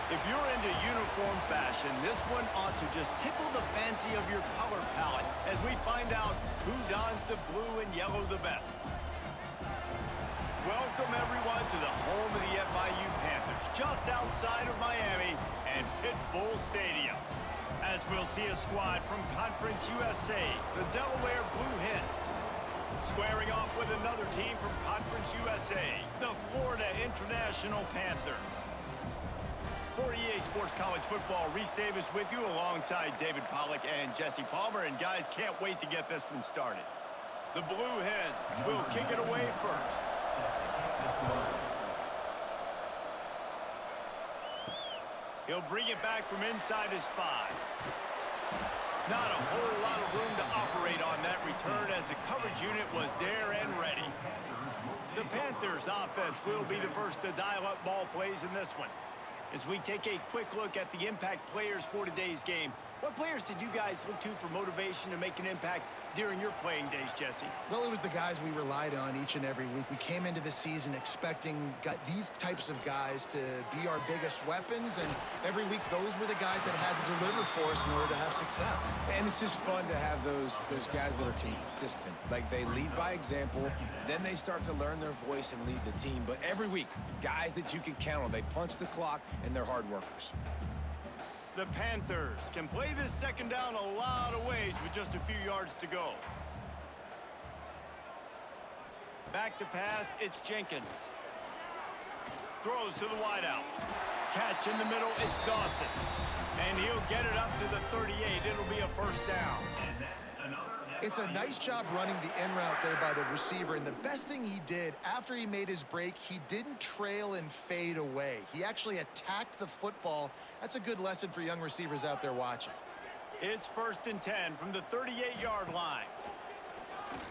If you're into uniform fashion, this one ought to just tickle the fancy of your color palette as we find out who dons the blue and yellow the best. Welcome, everyone, to the home of the FIU Panthers, just outside of Miami and Pit Bull Stadium. As we'll see a squad from Conference USA, the Delaware Blue Hens, squaring off with another team from Conference USA, the Florida International Panthers. For EA Sports College Football, Reese Davis with you alongside David Pollack and Jesse Palmer. And guys, can't wait to get this one started. The Blue Hens will kick it away first. He'll bring it back from inside his 5. Not a whole lot of room to operate on that return as the coverage unit was there and ready. The Panthers offense will be the first to dial up ball plays in this one. As we take a quick look at the impact players for today's game, what players did you guys look to for motivation to make an impact during your playing days, Jesse? Well, it was the guys we relied on each and every week. We came into the season expecting these types of guys to be our biggest weapons, and every week those were the guys that had to deliver for us in order to have success. And it's just fun to have those guys that are consistent. Like, they lead by example, then they start to learn their voice and lead the team. But every week, guys that you can count on. They punch the clock, and they're hard workers. The Panthers can play this second down a lot of ways with just a few yards to go. Back to pass, it's Jenkins. Throws to the wideout. Catch in the middle, it's Dawson. And he'll get it up to the 38. It'll be a first down. It's a nice job running the in route there by the receiver, and the best thing he did after he made his break, he didn't trail and fade away. He actually attacked the football. That's a good lesson for young receivers out there watching. It's 1st and 10 from the 38-yard line.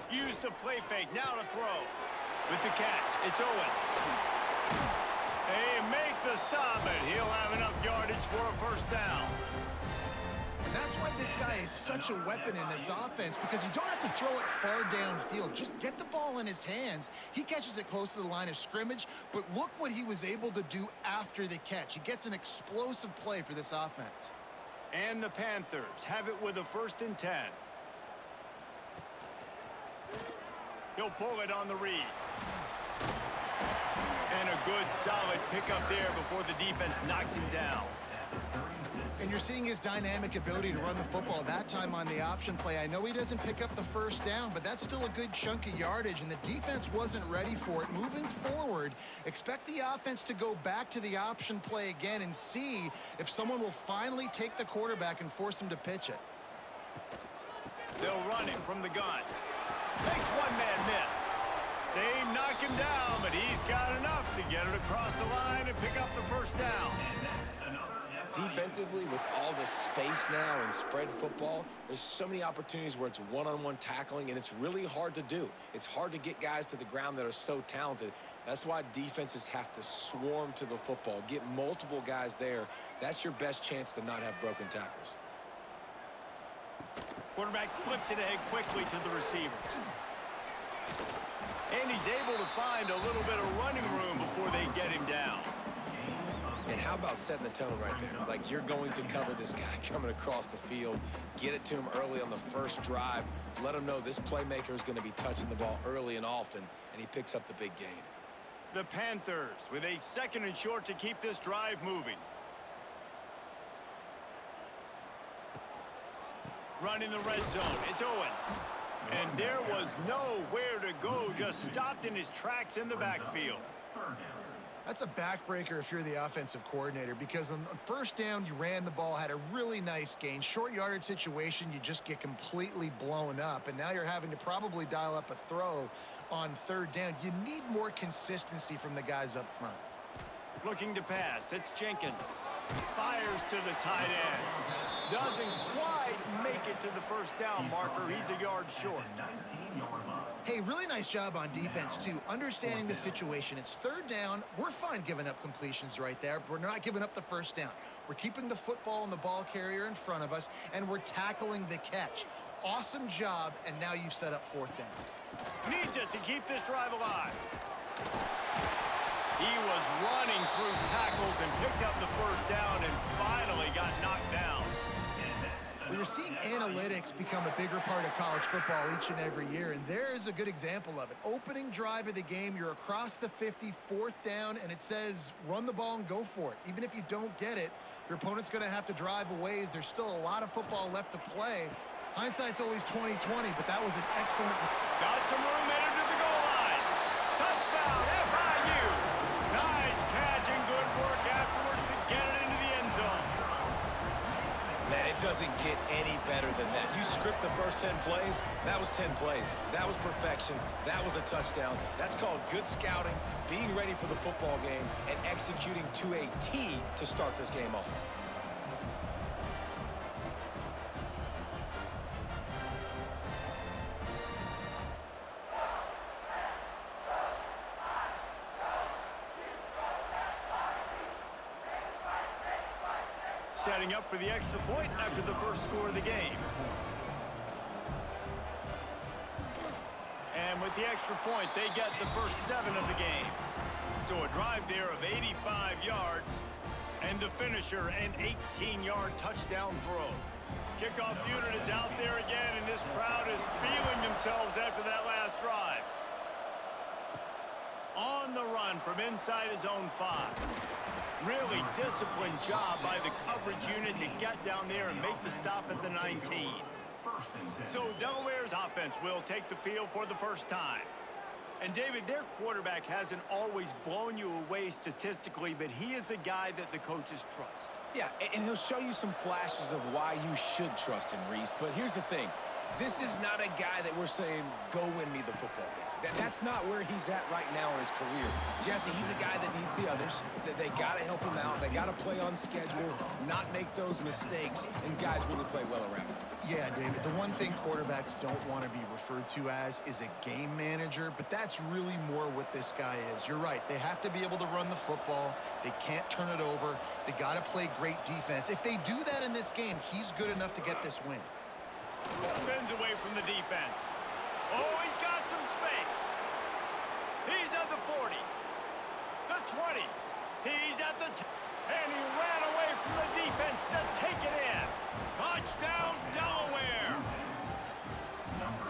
Use the play fake, now to throw. With the catch, it's Owens. They make the stop, and he'll have enough yardage for a first down. And that's why this guy is such a weapon in this offense, because you don't have to throw it far downfield. Just get the ball in his hands. He catches it close to the line of scrimmage, but look what he was able to do after the catch. He gets an explosive play for this offense. And the Panthers have it with a 1st and 10. He'll pull it on the read. And a good, solid pickup there before the defense knocks him down. And you're seeing his dynamic ability to run the football, that time on the option play. I know he doesn't pick up the first down, but that's still a good chunk of yardage, and the defense wasn't ready for it. Moving forward, expect the offense to go back to the option play again and see if someone will finally take the quarterback and force him to pitch it. They'll run him from the gun. Makes one-man miss. They knock him down, but he's got enough to get it across the line and pick up the first down. Defensively, with all the space now and spread football, there's so many opportunities where it's one-on-one tackling, and it's really hard to do. It's hard to get guys to the ground that are so talented. That's why defenses have to swarm to the football, get multiple guys there. That's your best chance to not have broken tackles. Quarterback flips it ahead quickly to the receiver. And he's able to find a little bit of running room before they get him down. And how about setting the tone right there? Like, you're going to cover this guy coming across the field, get it to him early on the first drive, let him know this playmaker is going to be touching the ball early and often, and he picks up the big game. The Panthers with a 2nd and short to keep this drive moving. Running the red zone, it's Owens. And there was nowhere to go, just stopped in his tracks in the backfield. That's a backbreaker if you're the offensive coordinator, because on first down, you ran the ball, had a really nice gain. Short yardage situation, you just get completely blown up, and now you're having to probably dial up a throw on 3rd down. You need more consistency from the guys up front. Looking to pass, it's Jenkins. Fires to the tight end. Doesn't quite make it to the first down marker. He's a yard short. Hey, really nice job on defense, too, understanding the situation. It's 3rd down. We're fine giving up completions right there, but we're not giving up the first down. We're keeping the football and the ball carrier in front of us, and we're tackling the catch. Awesome job, and now you've set up 4th down. Needs it to keep this drive alive. He was running through tackles and picked up the first down and finally got knocked down. We're seeing analytics become a bigger part of college football each and every year, and there is a good example of it. Opening drive of the game, you're across the 50, 4th down, and it says run the ball and go for it. Even if you don't get it, your opponent's going to have to drive a ways. There's still a lot of football left to play. Hindsight's always 20/20, but that was an excellent... Got some room headed to the goal line. Touchdown, FIU. Nice catch and good work afterwards to get it into the end zone. Man, it doesn't get any better than that. You script the first 10 plays, that was 10 plays. That was perfection. That was a touchdown. That's called good scouting, being ready for the football game, and executing to a T to start this game off. Setting up for the extra point after the first score of the game. And with the extra point, they get the first 7 of the game. So a drive there of 85 yards, and the finisher, an 18-yard touchdown throw. Kickoff unit is out there again, and this crowd is feeling themselves after that last drive. On the run from inside his own 5. Really disciplined job by the coverage unit to get down there and make the stop at the 19. So Delaware's offense will take the field for the first time. And David, their quarterback hasn't always blown you away statistically, but he is a guy that the coaches trust. Yeah, and he'll show you some flashes of why you should trust him, Reese. But here's the thing. This is not a guy that we're saying, go win me the football game. That's not where he's at right now in his career. Jesse, he's a guy that needs the others. That they got to help him out. They got to play on schedule, not make those mistakes, and guys really play well around him. Yeah, David, the one thing quarterbacks don't want to be referred to as is a game manager, but that's really more what this guy is. You're right. They have to be able to run the football. They can't turn it over. They got to play great defense. If they do that in this game, he's good enough to get this win. Spins away from the defense. Oh, he's got some space. He's at the 40. The 20. He's at the 10. And he ran away from the defense to take it in. Touchdown, Delaware.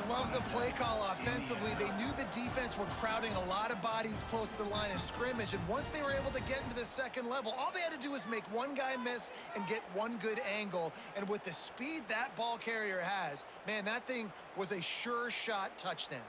Love the play call offensively. They knew the defense were crowding a lot of bodies close to the line of scrimmage, and once they were able to get into the second level, all they had to do was make one guy miss and get one good angle. And with the speed that ball carrier has, man, that thing was a sure shot touchdown.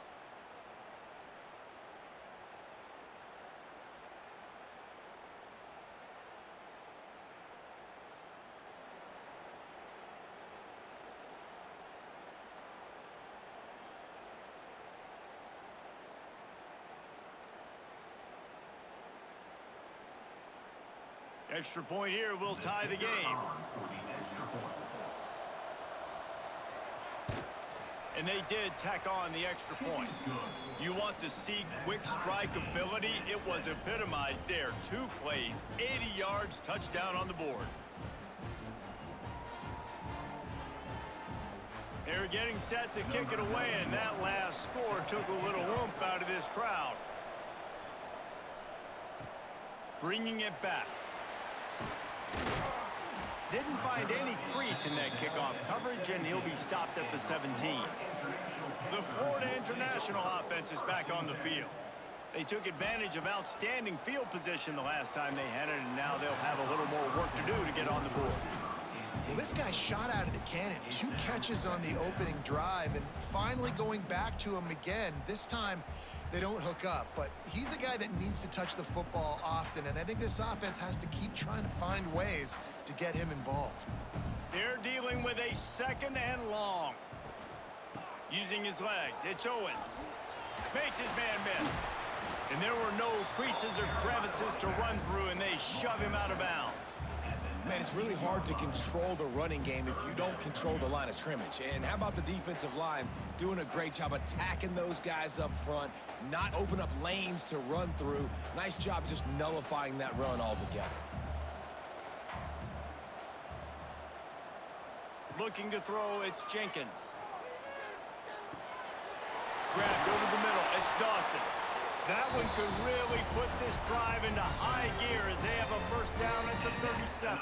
Extra point here will tie the game. And they did tack on the extra point. You want to see quick strike ability? It was epitomized there. 2 plays, 80 yards, touchdown on the board. They're getting set to kick it away, and that last score took a little oomph out of this crowd. Bringing it back. Didn't find any crease in that kickoff coverage, and he'll be stopped at the 17. The Florida International offense is back on the field. They took advantage of outstanding field position the last time they had it, and now they'll have a little more work to do to get on the board. Well, this guy shot out of the cannon. 2 catches on the opening drive, and finally going back to him again. This time, they don't hook up, but he's a guy that needs to touch the football often, and I think this offense has to keep trying to find ways to get him involved. They're dealing with a 2nd and long. Using his legs, it's Owens. Makes his man miss. And there were no creases or crevices to run through, and they shove him out of bounds. Man, it's really hard to control the running game if you don't control the line of scrimmage. And how about the defensive line doing a great job attacking those guys up front, not open up lanes to run through. Nice job just nullifying that run altogether. Looking to throw, it's Jenkins. Grabbed over the middle, it's Dawson. That one could really put this drive into high gear as they have a first down at the 37.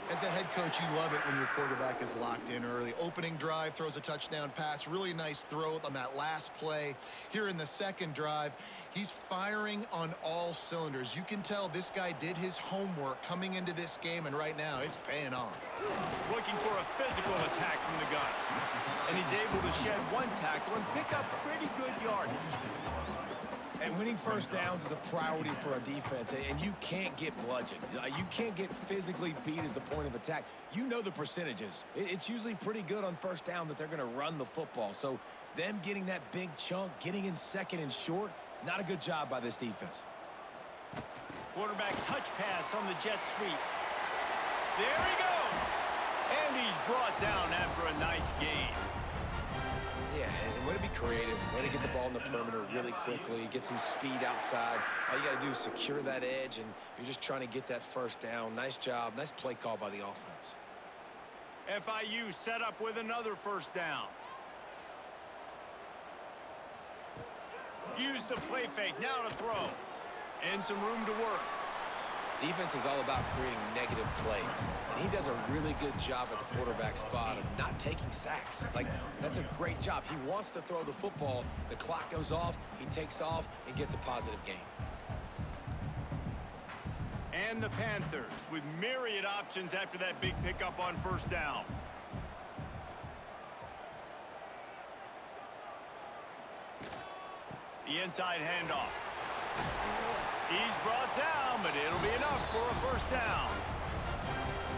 As a head coach, you love it when your quarterback is locked in early. Opening drive, throws a touchdown pass. Really nice throw on that last play. Here in the second drive, he's firing on all cylinders. You can tell this guy did his homework coming into this game, and right now it's paying off. Looking for a physical attack from the gun. And he's able to shed one tackle and pick up pretty good yardage. And winning first downs is a priority for a defense, and you can't get bludgeoned. You can't get physically beat at the point of attack. You know the percentages. It's usually pretty good on first down that they're going to run the football. So them getting that big chunk, getting in second and short, not a good job by this defense. Quarterback touch pass on the jet sweep. There he goes. And he's brought down after a nice gain. Yeah, and way to be creative, way to get the ball in the perimeter really quickly, get some speed outside. All you got to do is secure that edge, and you're just trying to get that first down. Nice job, nice play call by the offense. FIU set up with another first down. Use the play fake, now to throw. And some room to work. Defense is all about creating negative plays, and he does a really good job at the quarterback spot of not taking sacks. Like, that's a great job. He wants to throw the football. The clock goes off, he takes off, and gets a positive gain. And the Panthers with myriad options after that big pickup on first down. The inside handoff. He's brought down, but it'll be enough for a first down.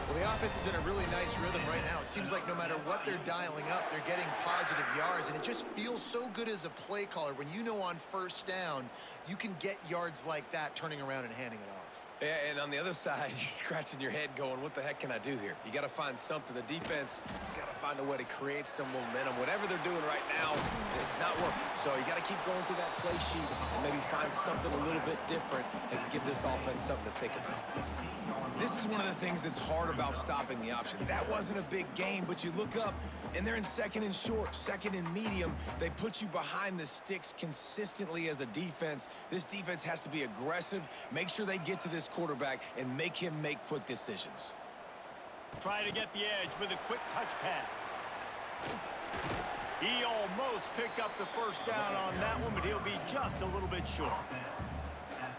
Well, the offense is in a really nice rhythm right now. It seems like no matter what they're dialing up, they're getting positive yards, and it just feels so good as a play caller when you know on first down you can get yards like that turning around and handing it off. Yeah, and on the other side, you're scratching your head going, what the heck can I do here? You got to find something. The defense has got to find a way to create some momentum. Whatever they're doing right now, it's not working. So you got to keep going through that play sheet and maybe find something a little bit different that can give this offense something to think about. This is one of the things that's hard about stopping the option. That wasn't a big game, but you look up, and they're in second and short, second and medium. They put you behind the sticks consistently as a defense. This defense has to be aggressive, make sure they get to this quarterback, and make him make quick decisions. Try to get the edge with a quick touch pass. He almost picked up the first down on that one, but he'll be just a little bit short.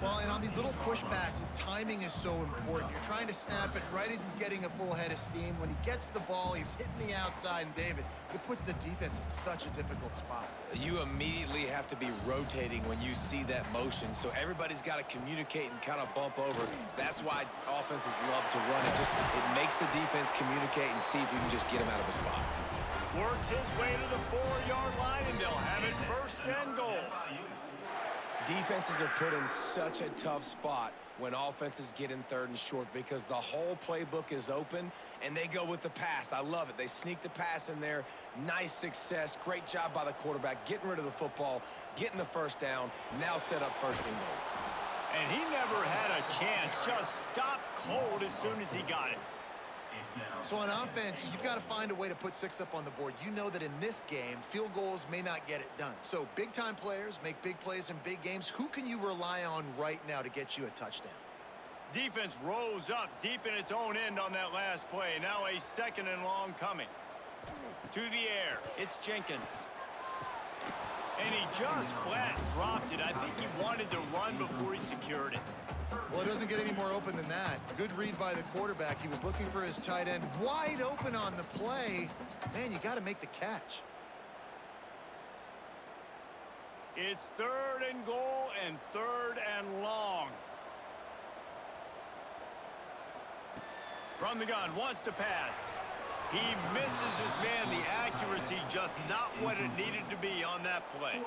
Well, and on these little push passes, timing is so important. You're trying to snap it right as he's getting a full head of steam. When he gets the ball, he's hitting the outside, and David, it puts the defense in such a difficult spot. You immediately have to be rotating when you see that motion, so everybody's got to communicate and kind of bump over. That's why offenses love to run it. It makes the defense communicate and see if you can just get him out of a spot. Works his way to the 4-yard line, and they'll have it first and goal. Defenses are put in such a tough spot when offenses get in third and short because the whole playbook is open and they go with the pass. I love it. They sneak the pass in there. Nice success. Great job by the quarterback getting rid of the football, getting the first down, now set up first and goal. And he never had a chance. Just stopped cold as soon as he got it. So on offense, you've got to find a way to put 6 up on the board. You know that in this game, field goals may not get it done. So big-time players make big plays in big games. Who can you rely on right now to get you a touchdown? Defense rose up deep in its own end on that last play. Now a second and long coming. To the air, it's Jenkins. And he just flat dropped it. I think he wanted to run before he secured it. Well, it doesn't get any more open than that. Good read by the quarterback. He was looking for his tight end wide open on the play. Man, you got to make the catch. It's 3rd and goal and 3rd and long. From the gun, wants to pass. He misses his man. The accuracy just not what it needed to be on that play.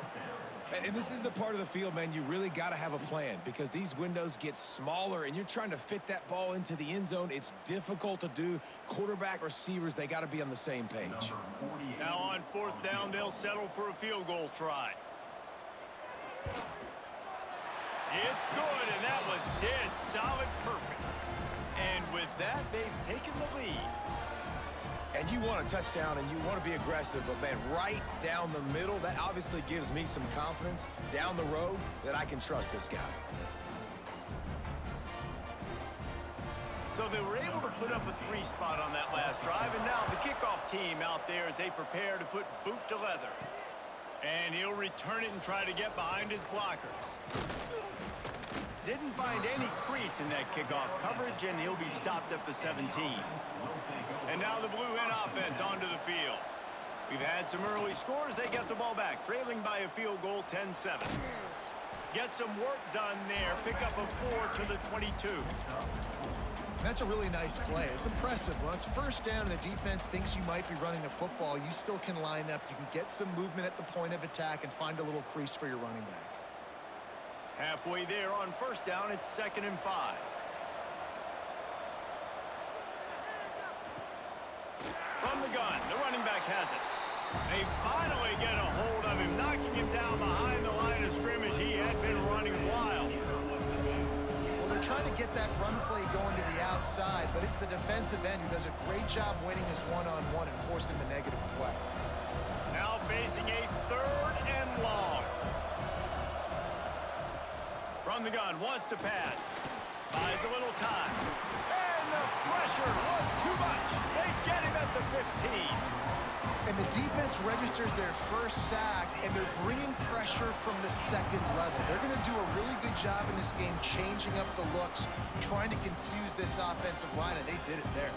And this is the part of the field, man, you really got to have a plan because these windows get smaller and you're trying to fit that ball into the end zone. It's difficult to do. Quarterback, receivers, they got to be on the same page. Now on 4th down, they'll settle for a field goal try. It's good, and that was dead solid perfect. And with that, they've taken the lead. And you want a touchdown and you want to be aggressive, but, man, right down the middle, that obviously gives me some confidence down the road that I can trust this guy. So they were able to put up a 3 spot on that last drive, and now the kickoff team out there as they prepare to put boot to leather. And he'll return it and try to get behind his blockers. Didn't find any crease in that kickoff coverage, and he'll be stopped at the 17. And now the Blue Hen offense onto the field. We've had some early scores. They get the ball back, trailing by a field goal, 10-7. Get some work done there. Pick up a 4 to the 22. That's a really nice play. It's impressive. When it's first down and the defense thinks you might be running the football, you still can line up. You can get some movement at the point of attack and find a little crease for your running back. Halfway there on first down, it's 2nd and 5. From the gun, the running back has it. They finally get a hold of him, knocking him down behind the line of scrimmage. He had been running wild. Well, they're trying to get that run play going to the outside, but it's the defensive end who does a great job winning his one-on-one and forcing the negative play. Now facing a 3rd and long. From the gun, wants to pass. Buys a little time. And the pressure was too much. They get him at the 15. And the defense registers their first sack, and they're bringing pressure from the 2nd level. They're going to do a really good job in this game changing up the looks, trying to confuse this offensive line, and they did it there.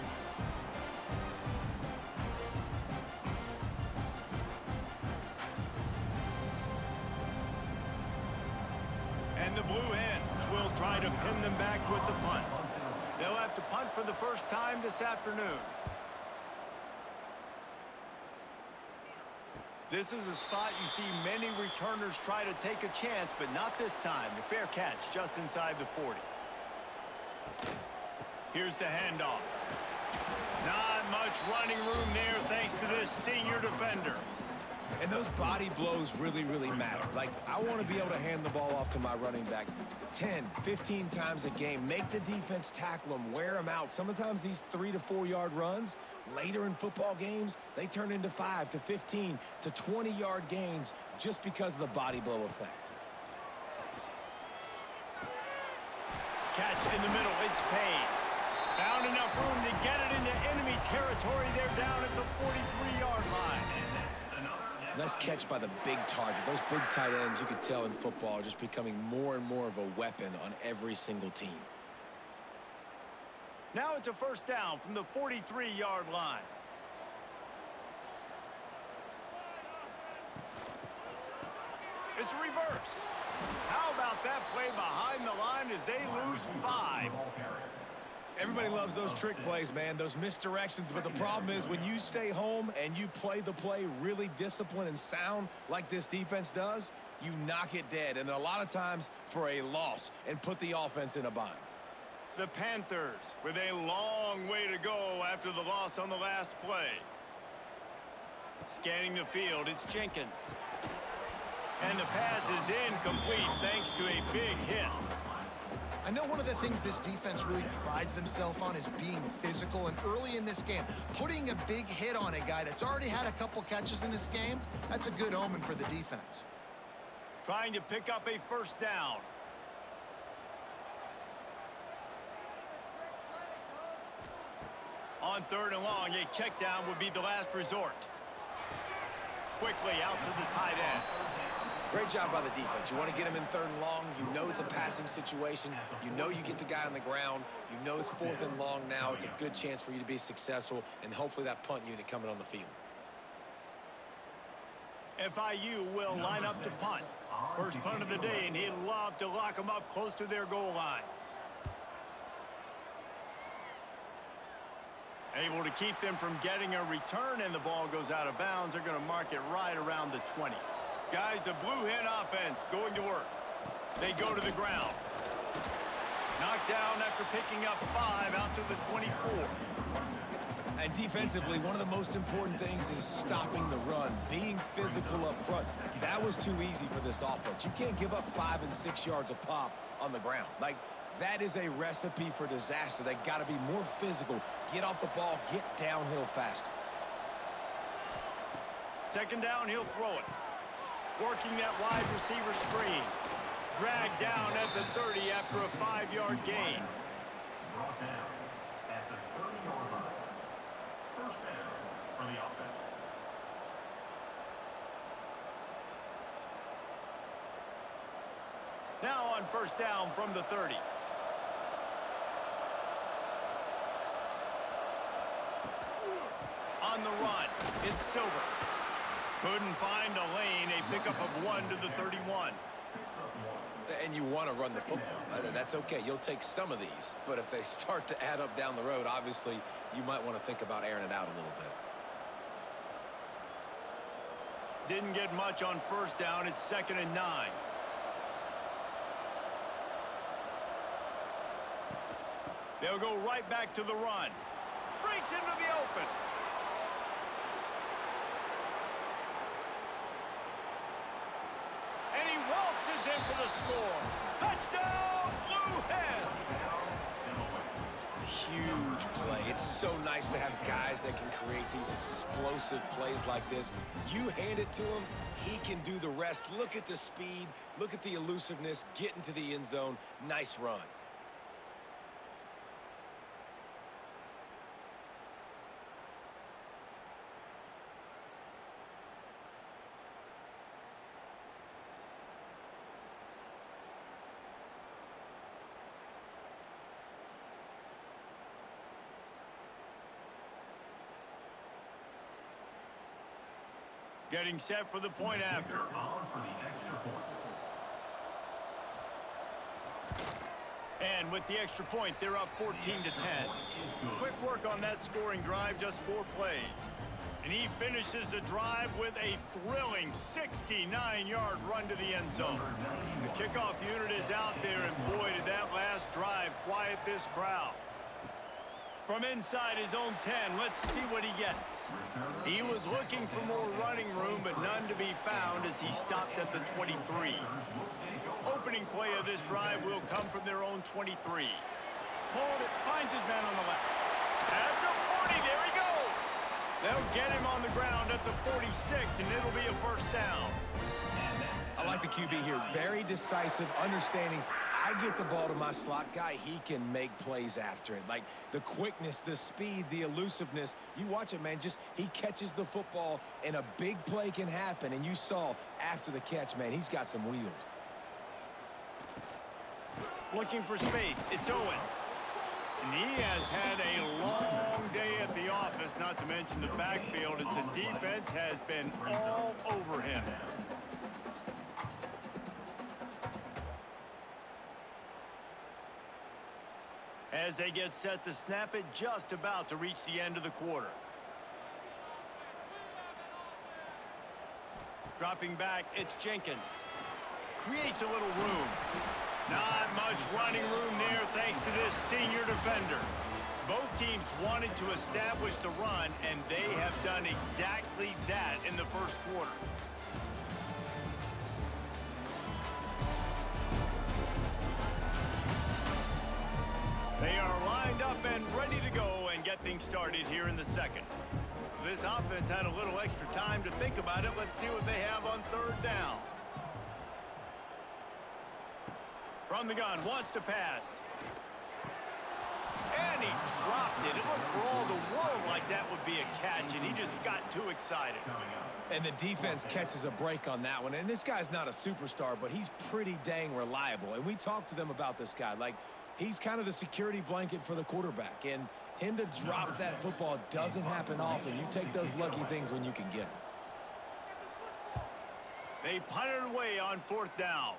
And the Blue Hens will try to pin them back with the punt. They'll have to punt for the first time this afternoon. This is a spot you see many returners try to take a chance, but not this time. The fair catch just inside the 40. Here's the handoff. Not much running room there thanks to this senior defender. And those body blows really, really matter. Like, I want to be able to hand the ball off to my running back 10, 15 times a game. Make the defense tackle them, wear them out. Sometimes these 3 to 4 yard runs, later in football games, they turn into 5 to 15 to 20 yard gains just because of the body blow effect. Catch in the middle, it's Payne. Found enough room to get it into enemy territory. They're down at the 43-yard line. Nice catch by the big target. Those big tight ends, you could tell in football, are just becoming more and more of a weapon on every single team. Now it's a first down from the 43-yard line. It's a reverse. How about that play behind the line as they lose 5? Everybody loves those trick plays, man, those misdirections, but the problem is when you stay home and you play the play really disciplined and sound like this defense does, you knock it dead, and a lot of times for a loss, and put the offense in a bind. The Panthers with a long way to go after the loss on the last play. Scanning the field, it's Jenkins. And the pass is incomplete thanks to a big hit. I know one of the things this defense really prides themselves on is being physical, and early in this game, putting a big hit on a guy that's already had a couple catches in this game, that's a good omen for the defense. Trying to pick up a first down. On 3rd and long, a check down would be the last resort. Quickly out to the tight end. Great job by the defense. You want to get him in 3rd and long. You know it's a passing situation. You know you get the guy on the ground. You know it's 4th and long now. It's a good chance for you to be successful, and hopefully that punt unit coming on the field. FIU will line up to punt. First punt of the day, and he'd love to lock them up close to their goal line. Able to keep them from getting a return, and the ball goes out of bounds. They're going to mark it right around the 20. Guys, the Blue Hen offense going to work. They go to the ground. Knocked down after picking up 5 out to the 24. And defensively, one of the most important things is stopping the run, being physical up front. That was too easy for this offense. You can't give up 5 and 6 yards a pop on the ground. Like, that is a recipe for disaster. They got to be more physical, get off the ball, get downhill faster. Second down, he'll throw it. Working that wide receiver screen. Dragged down at the 30 after a 5-yard gain. Brought down at the 30-yard line. First down for the offense. Now on first down from the 30. On the run, it's Silver. Couldn't find a lane, a pickup of 1 to the 31. And you want to run the football. That's okay. You'll take some of these. But if they start to add up down the road, obviously, you might want to think about airing it out a little bit. Didn't get much on first down. It's 2nd and 9. They'll go right back to the run. Breaks into the open. And he waltzes in for the score. Touchdown, Blue Hens! Huge play. It's so nice to have guys that can create these explosive plays like this. You hand it to him, he can do the rest. Look at the speed. Look at the elusiveness. Get into the end zone. Nice run. Getting set for the point after. On for the extra point. And with the extra point, they're up 14 to 10. Quick work on that scoring drive, just 4 plays. And he finishes the drive with a thrilling 69-yard run to the end zone. The kickoff unit is out there, and boy, did that last drive quiet this crowd. From inside his own 10, let's see what he gets. He was looking for more running room, but none to be found as he stopped at the 23. Opening play of this drive will come from their own 23. Pulled it, finds his man on the left. At the 40, there he goes. They'll get him on the ground at the 46, and it'll be a first down. I like the QB here. Very decisive, understanding. I get the ball to my slot guy, he can make plays after it. Like the quickness, the speed, the elusiveness. You watch it, man. Just he catches the football, and a big play can happen. And you saw after the catch, man, he's got some wheels. Looking for space. It's Owens. And he has had a long day at the office, not to mention the backfield, as the defense has been all over him. As they get set to snap it, just about to reach the end of the quarter. Dropping back, it's Jenkins. Creates a little room. Not much running room there thanks to this senior defender. Both teams wanted to establish the run, and they have done exactly that in the first quarter. They are lined up and ready to go and get things started here in the second. This offense had a little extra time to think about it. Let's see what they have on third down. From the gun, wants to pass. And he dropped it. It looked for all the world like that would be a catch, and he just got too excited. And the defense catches a break on that one. And this guy's not a superstar, but he's pretty dang reliable. And we talked to them about this guy. Like, he's kind of the security blanket for the quarterback. And him to drop that football doesn't happen often. You take those lucky things when you can get them. They punted away on fourth down.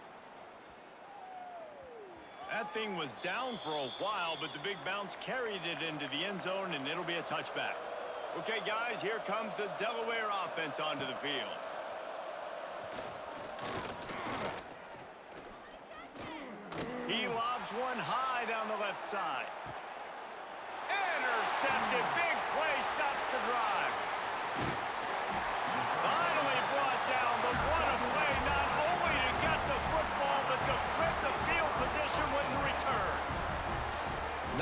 That thing was down for a while, but the big bounce carried it into the end zone, and it'll be a touchback. Okay, guys, here comes the Delaware offense onto the field. He lobs one high down the left side. Intercepted. Big play stops the drive. Finally brought down, but what a play, not only to get the football, but to flip the field position with the return.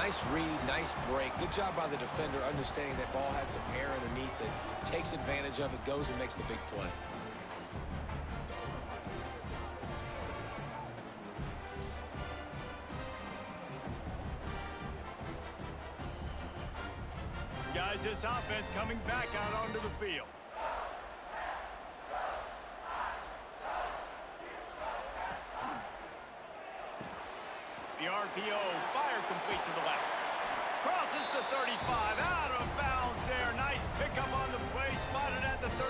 Nice read, nice break. Good job by the defender understanding that ball had some air underneath it, takes advantage of it, goes and makes the big play. Guys, this offense coming back out onto the field. The RPO, fire complete to the left. Crosses the 35, out of bounds there. Nice pickup on the play, spotted at the 32.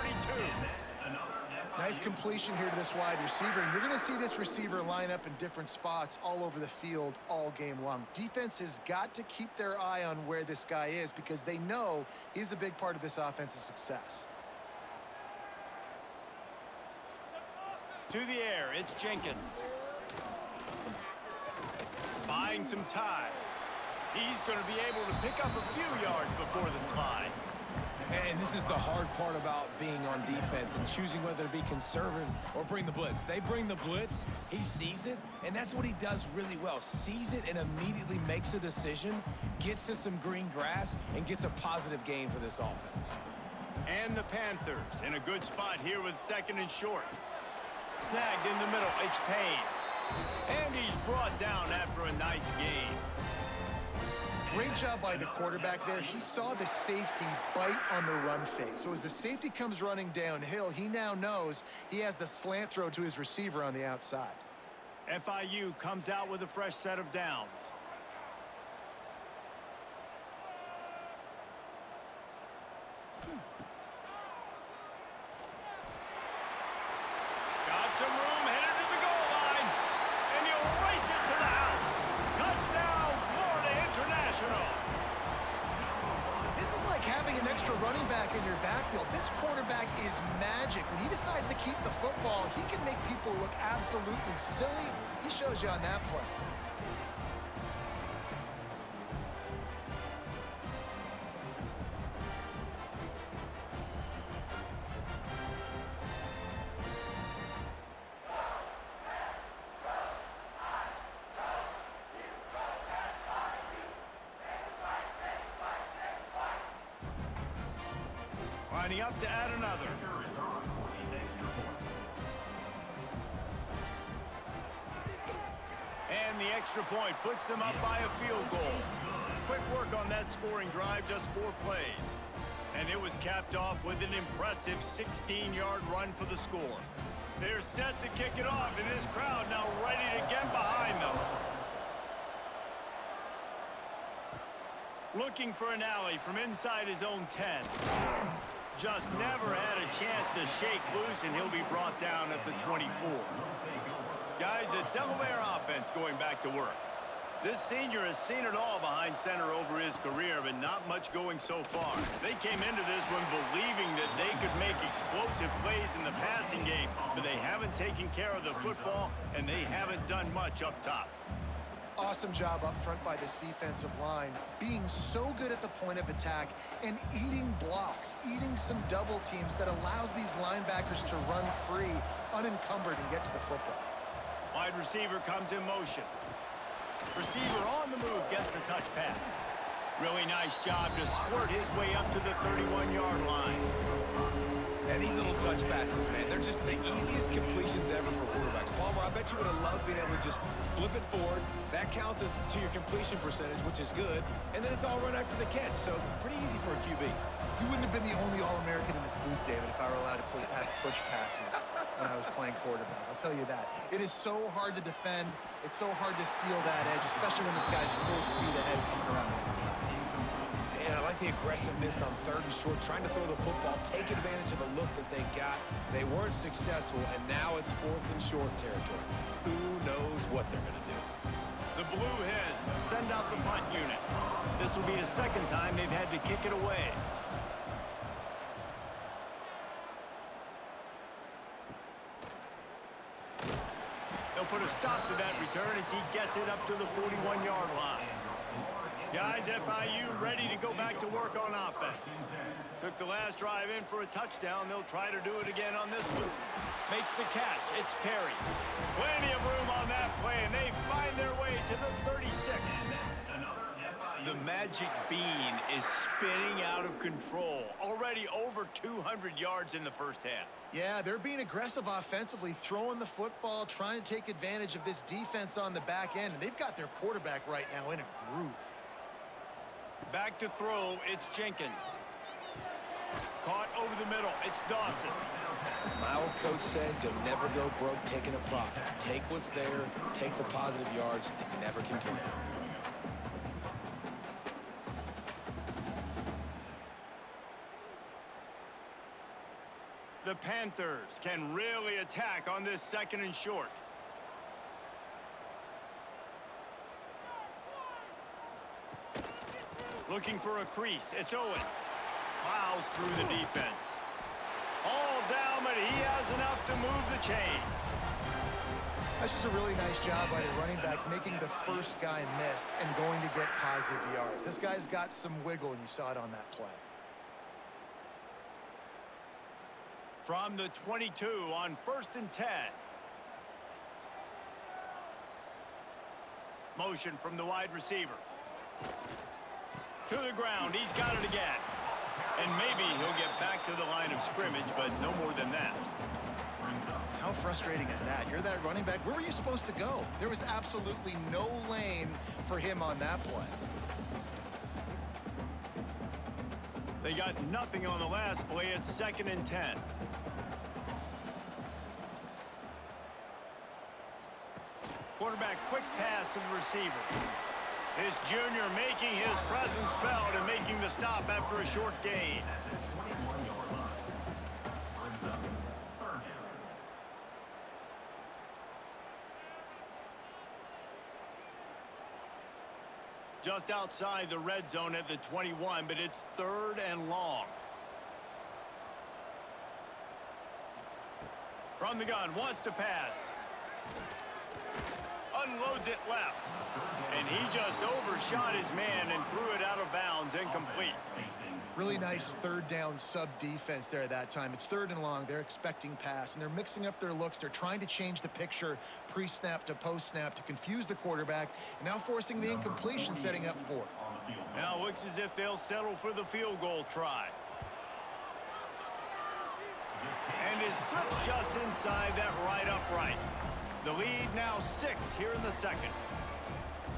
Nice completion here to this wide receiver, and you're going to see this receiver line up in different spots all over the field all game long. Defense has got to keep their eye on where this guy is because they know he's a big part of this offense's success. To the air, it's Jenkins. Buying some time. He's going to be able to pick up a few yards before the slide. And this is the hard part about being on defense and choosing whether to be conservative or bring the blitz. They bring the blitz, he sees it, and that's what he does really well. Sees it and immediately makes a decision, gets to some green grass, and gets a positive gain for this offense. And the Panthers in a good spot here with 2nd and short. Snagged in the middle, it's Payne. And he's brought down after a nice gain. Great job by the quarterback there. He saw the safety bite on the run fake. So as the safety comes running downhill, he now knows he has the slant throw to his receiver on the outside. FIU comes out with a fresh set of downs. Got some room, headed to the goal line. And he'll race it to the house. Touchdown, Florida International. This is like having an extra running back in your backfield. This quarterback is magic. When he decides to keep the football, he can make people look absolutely silly. He shows you on that play. Lining up to add another. And the extra point puts them up by a field goal. Quick work on that scoring drive, just 4 plays. And it was capped off with an impressive 16-yard run for the score. They're set to kick it off, and this crowd now ready to get behind them. Looking for an alley from inside his own 10. Just never had a chance to shake loose, and he'll be brought down at the 24. Guys, the Delaware offense going back to work. This senior has seen it all behind center over his career, but not much going so far. They came into this one believing that they could make explosive plays in the passing game, but they haven't taken care of the football, and they haven't done much up top. Awesome job up front by this defensive line, being so good at the point of attack and eating blocks, eating some double teams that allows these linebackers to run free, unencumbered, and get to the football. Wide receiver comes in motion. Receiver on the move gets the touch pass. Really nice job to squirt his way up to the 31-yard line. And these little touch passes, man, they're just the easiest completions ever for quarterbacks. Palmer, I bet you would have loved being able to just flip it forward. That counts as to your completion percentage, which is good. And then it's all run after the catch, so pretty easy for a QB. You wouldn't have been the only All-American in this booth, David, if I were allowed to have push passes when I was playing quarterback. I'll tell you that. It is so hard to defend. It's so hard to seal that edge, especially when this guy's full speed ahead coming around the inside. And I like the aggressiveness on 3rd and short, trying to throw the football, take advantage of a look that they got. They weren't successful, and now it's 4th and short territory. Who knows what they're going to do? The Blue Hens send out the punt unit. This will be the 2nd time they've had to kick it away. They'll put a stop to that return as he gets it up to the 41-yard line. Guys, FIU ready to go back to work on offense. Took the last drive in for a touchdown. They'll try to do it again on this one. Makes the catch. It's Perry. Plenty of room on that play, and they find their way to the 36. magic bean is spinning out of control. Already over 200 yards in the first half. Yeah, they're being aggressive offensively, throwing the football, trying to take advantage of this defense on the back end. And they've got their quarterback right now in a groove. Back to throw, it's Jenkins. Caught over the middle, it's Dawson. My old coach said you'll never go broke taking a profit. Take what's there, take the positive yards, and never complain. The Panthers can really attack on this 2nd and short. Looking for a crease, it's Owens. Plows through the defense. All down, but he has enough to move the chains. That's just a really nice job by the running back, making the first guy miss and going to get positive yards. This guy's got some wiggle, and you saw it on that play. From the 22 on 1st and 10. Motion from the wide receiver. To the ground, he's got it again. And maybe he'll get back to the line of scrimmage, but no more than that. How frustrating is that? You're that running back. Where were you supposed to go? There was absolutely no lane for him on that play. They got nothing on the last play. It's 2nd and 10. Quarterback quick pass to the receiver. This junior making his presence felt and making the stop after a short gain. Just outside the red zone at the 21, but it's 3rd and long. From the gun, wants to pass. Unloads it left. And he just overshot his man and threw it out of bounds, incomplete. Really nice 3rd down sub defense there at that time. It's 3rd and long. They're expecting pass, and they're mixing up their looks. They're trying to change the picture pre-snap to post-snap to confuse the quarterback, and now forcing the incompletion, setting up 4th. Now it looks as if they'll settle for the field goal try. And his slip's just inside that right upright. The lead now 6 here in the 2nd.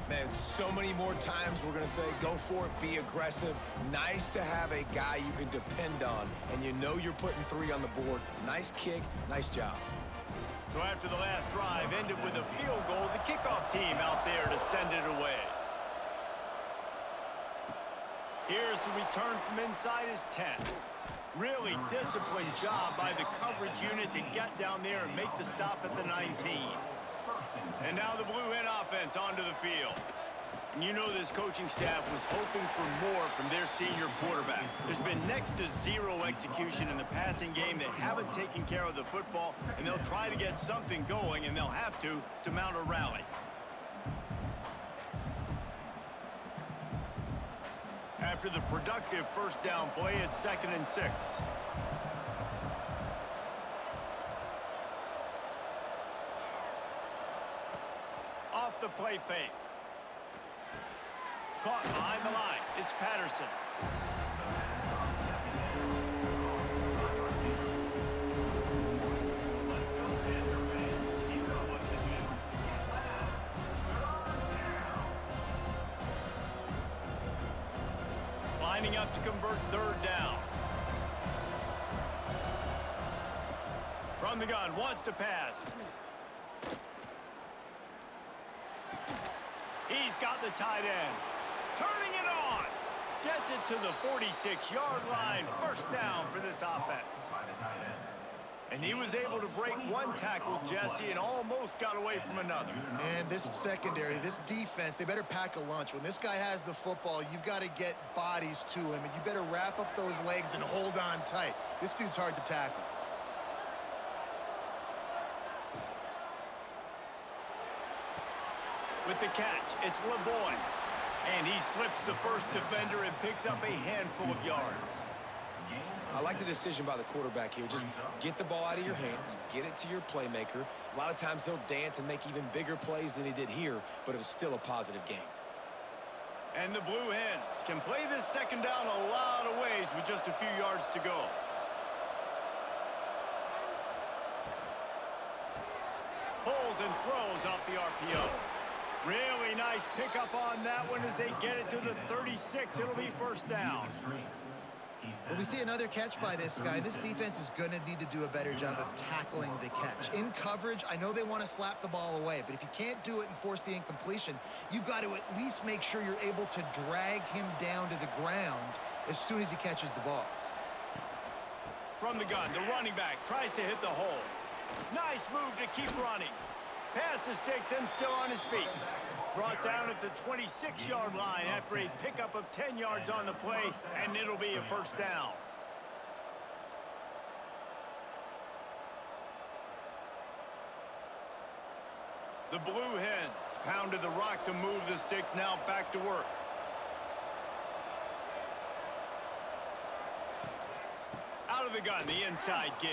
Man, so many more times we're going to say, go for it, be aggressive. Nice to have a guy you can depend on, and you know you're putting 3 on the board. Nice kick, nice job. So after the last drive ended with a field goal, the kickoff team out there to send it away. Here's the return from inside his 10. Really disciplined job by the coverage unit to get down there and make the stop at the 19. And now the Blue Hen offense onto the field. And you know this coaching staff was hoping for more from their senior quarterback. There's been next to 0 execution in the passing game. They haven't taken care of the football, and they'll try to get something going, and they'll have to mount a rally. After the productive 1st down play, it's 2nd and 6. Off the play fake. Caught behind the line. It's Patterson. Lining up to convert 3rd down. From the gun, wants to pass. He's got the tight end. Turning it on. Gets it to the 46-yard line. 1st down for this offense. And he was able to break 1 tackle, Jesse, and almost got away from another. And this secondary, this defense, they better pack a lunch. When this guy has the football, you've got to get bodies to him, and you better wrap up those legs and hold on tight. This dude's hard to tackle. With the catch, it's LeBoy. And he slips the first defender and picks up a handful of yards. I like the decision by the quarterback here. Just get the ball out of your hands, get it to your playmaker. A lot of times he'll dance and make even bigger plays than he did here, but it was still a positive game. And the Blue Hens can play this second down a lot of ways with just a few yards to go. Pulls and throws off the RPO. Really nice pickup on that one as they get it to the 36. It'll be first down. Well, we see another catch by this guy. This defense is going to need to do a better job of tackling the catch. In coverage, I know they want to slap the ball away, but if you can't do it and force the incompletion, you've got to at least make sure you're able to drag him down to the ground as soon as he catches the ball. From the gun, the running back tries to hit the hole. Nice move to keep running. Pass the sticks and still on his feet. Brought down at the 26-yard line after a pickup of 10 yards on the play, and it'll be a first down. The Blue Hens pounded the rock to move the sticks, now back to work. Out of the gun, the inside give.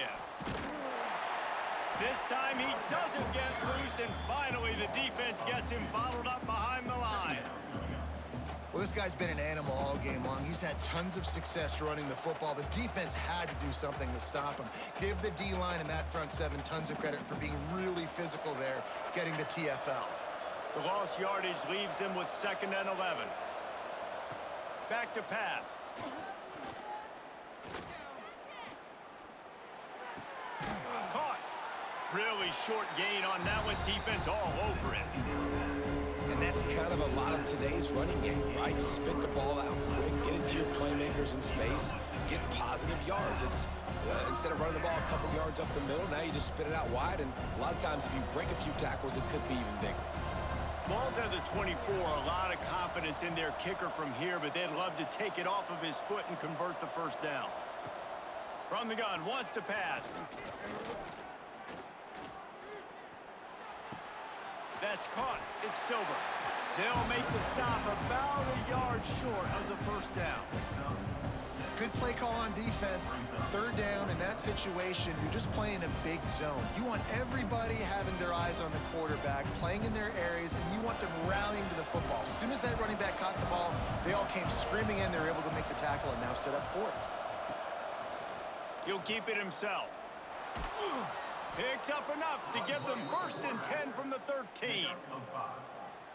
This time he doesn't get loose, and finally the defense gets him bottled up behind the line. Well, this guy's been an animal all game long. He's had tons of success running the football. The defense had to do something to stop him. Give the D-line and that front seven tons of credit for being really physical there, getting the TFL. The lost yardage leaves them with 2nd and 11. Back to pass. Caught. Really short gain on that one. Defense all over it. And that's kind of a lot of today's running game, right? Spit the ball out quick, get it to your playmakers in space, get positive yards. It's instead of running the ball a couple yards up the middle, now you just spit it out wide, and a lot of times if you break a few tackles, it could be even bigger. Ball's at the 24. A lot of confidence in their kicker from here, but they'd love to take it off of his foot and convert the first down. From the gun, wants to pass. That's caught. It's Silver. They'll make the stop about a yard short of the first down. Good play call on defense. 3rd down in that situation, you're just playing a big zone. You want everybody having their eyes on the quarterback, playing in their areas, and you want them rallying to the football. As soon as that running back caught the ball, they all came screaming in. They were able to make the tackle and now set up 4th. He'll keep it himself. Picks up enough to give them 1st and 10 from the 13.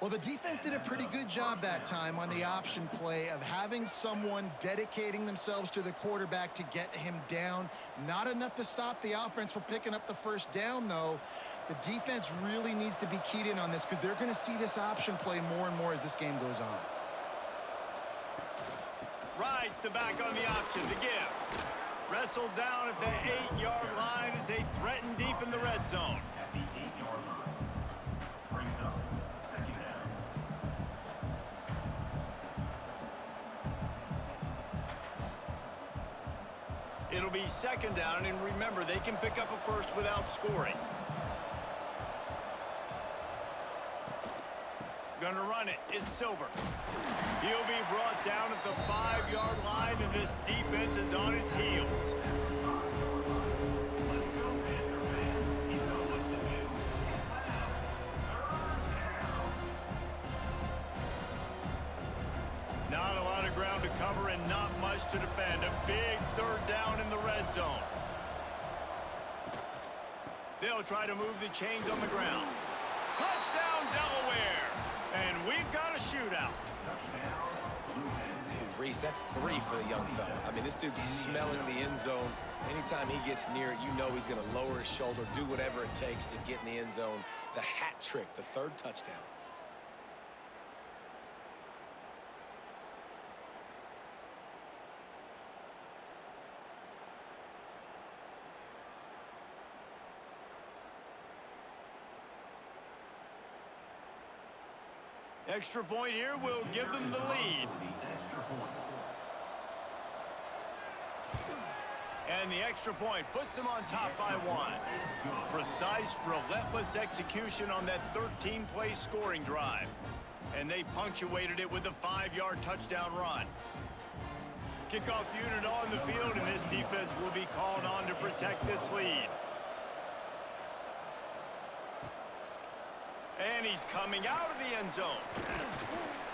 Well, the defense did a pretty good job that time on the option play of having someone dedicating themselves to the quarterback to get him down. Not enough to stop the offense from picking up the first down, though. The defense really needs to be keyed in on this because they're going to see this option play more and more as this game goes on. Rides the back on the option to give. Wrestled down at the 8-yard line as they threaten deep in the red zone. At the 8-yard line. Brings up 2nd down. It'll be 2nd down, and remember, they can pick up a first without scoring. Gonna run it. It's Silver. He'll be brought down at the 5-yard line, and this defense is on its heels. Let's go, Panther fans. You know what to do. 3rd down. Not a lot of ground to cover and not much to defend. A big 3rd down in the red zone. They'll try to move the chains on the ground. Touchdown, Delaware! And we've got a shootout. Dude, Reese, that's 3 for the young fella. I mean, this dude's smelling the end zone. Anytime he gets near it, you know he's going to lower his shoulder, do whatever it takes to get in the end zone. The hat trick, the 3rd touchdown. Extra point here will give them the lead. And the extra point puts them on top by 1. Precise, relentless execution on that 13-play scoring drive. And they punctuated it with a 5-yard touchdown run. Kickoff unit on the field, and this defense will be called on to protect this lead. And he's coming out of the end zone.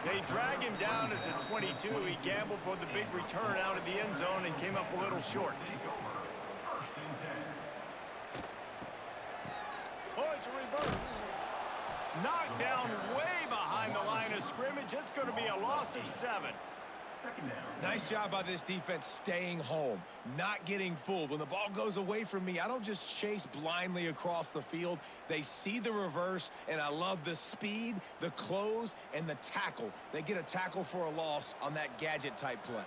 They drag him down at the 22. He gambled for the big return out of the end zone and came up a little short. Oh, it's a reverse. Knocked down way behind the line of scrimmage. It's going to be a loss of 7. Nice job by this defense staying home, not getting fooled. When the ball goes away from me, I don't just chase blindly across the field. They see the reverse, and I love the speed, the close, and the tackle. They get a tackle for a loss on that gadget-type play.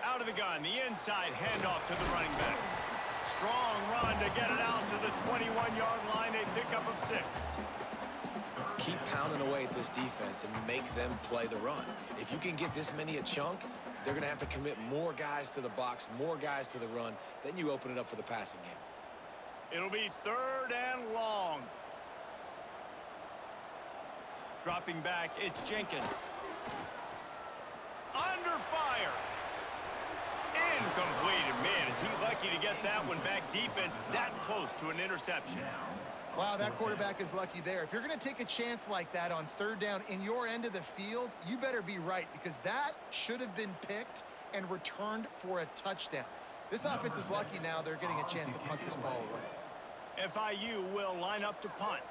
Out of the gun, the inside handoff to the running back. Strong run to get it out to the 21-yard line. A pickup of 6. Keep pounding away at this defense and make them play the run. If you can get this many a chunk, they're going to have to commit more guys to the box, more guys to the run. Then you open it up for the passing game. It'll be 3rd and long. Dropping back, it's Jenkins. Under fire. Incomplete. And man, is he lucky to get that one back. Defense that close to an interception. Wow, that quarterback is lucky there. If you're going to take a chance like that on 3rd down in your end of the field, you better be right, because that should have been picked and returned for a touchdown. This offense is lucky now they're getting a chance to punt this ball away. FIU will line up to punt.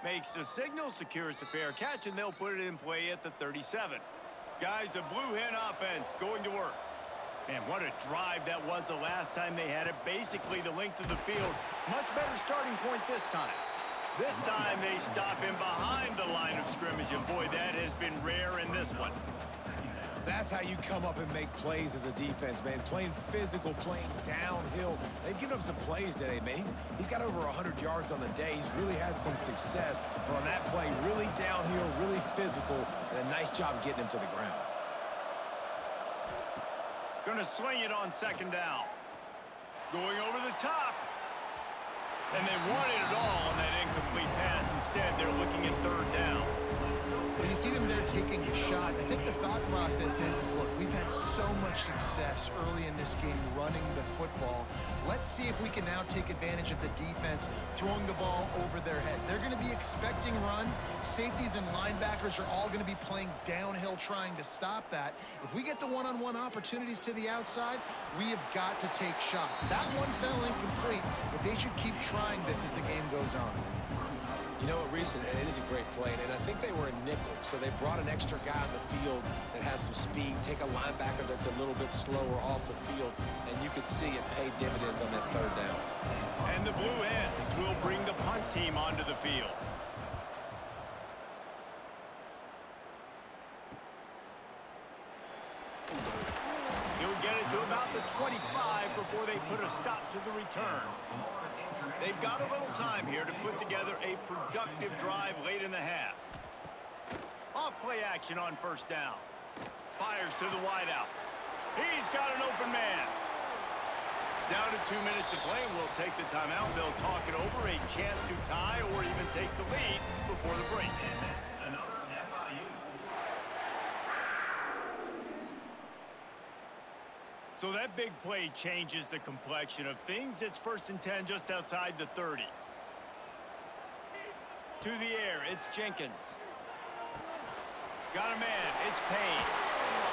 Makes the signal, secures the fair catch, and they'll put it in play at the 37. Guys, the Blue Hen offense going to work. Man, what a drive that was the last time they had it. Basically the length of the field. Much better starting point this time. This time they stop him behind the line of scrimmage, and boy, that has been rare in this one. That's how you come up and make plays as a defense, man. Playing physical, playing downhill. They've given up some plays today, man. He's got over 100 yards on the day. He's really had some success. But on that play, really downhill, really physical, and a nice job getting him to the ground. Going to swing it on 2nd down. Going over the top. And they wanted it all on that incomplete pass. Instead, they're looking at 3rd down. When you see them there taking a shot, I think the thought process is look, we've had so much success early in this game running the football. Let's see if we can now take advantage of the defense throwing the ball over their heads. They're going to be expecting run. Safeties and linebackers are all going to be playing downhill trying to stop that. If we get the one-on-one opportunities to the outside, we have got to take shots. That one fell incomplete, but they should keep trying this as the game goes on. You know what, Reese, it is a great play, and I think they were a nickel, so they brought an extra guy on the field that has some speed, take a linebacker that's a little bit slower off the field, and you could see it pay dividends on that 3rd down. And the Blue Hens will bring the punt team onto the field. He'll get it to about the 25 before they put a stop to the return. They've got a little time here to put together a productive drive late in the half. Off play action on 1st down. Fires to the wideout. He's got an open man. Down to 2 minutes to play, and we'll take the timeout. They'll talk it over, a chance to tie or even take the lead before the break. And that's another FIU. So that big play changes the complexion of things. It's 1st and 10 just outside the 30. To the air, it's Jenkins. Got a man, it's Payne.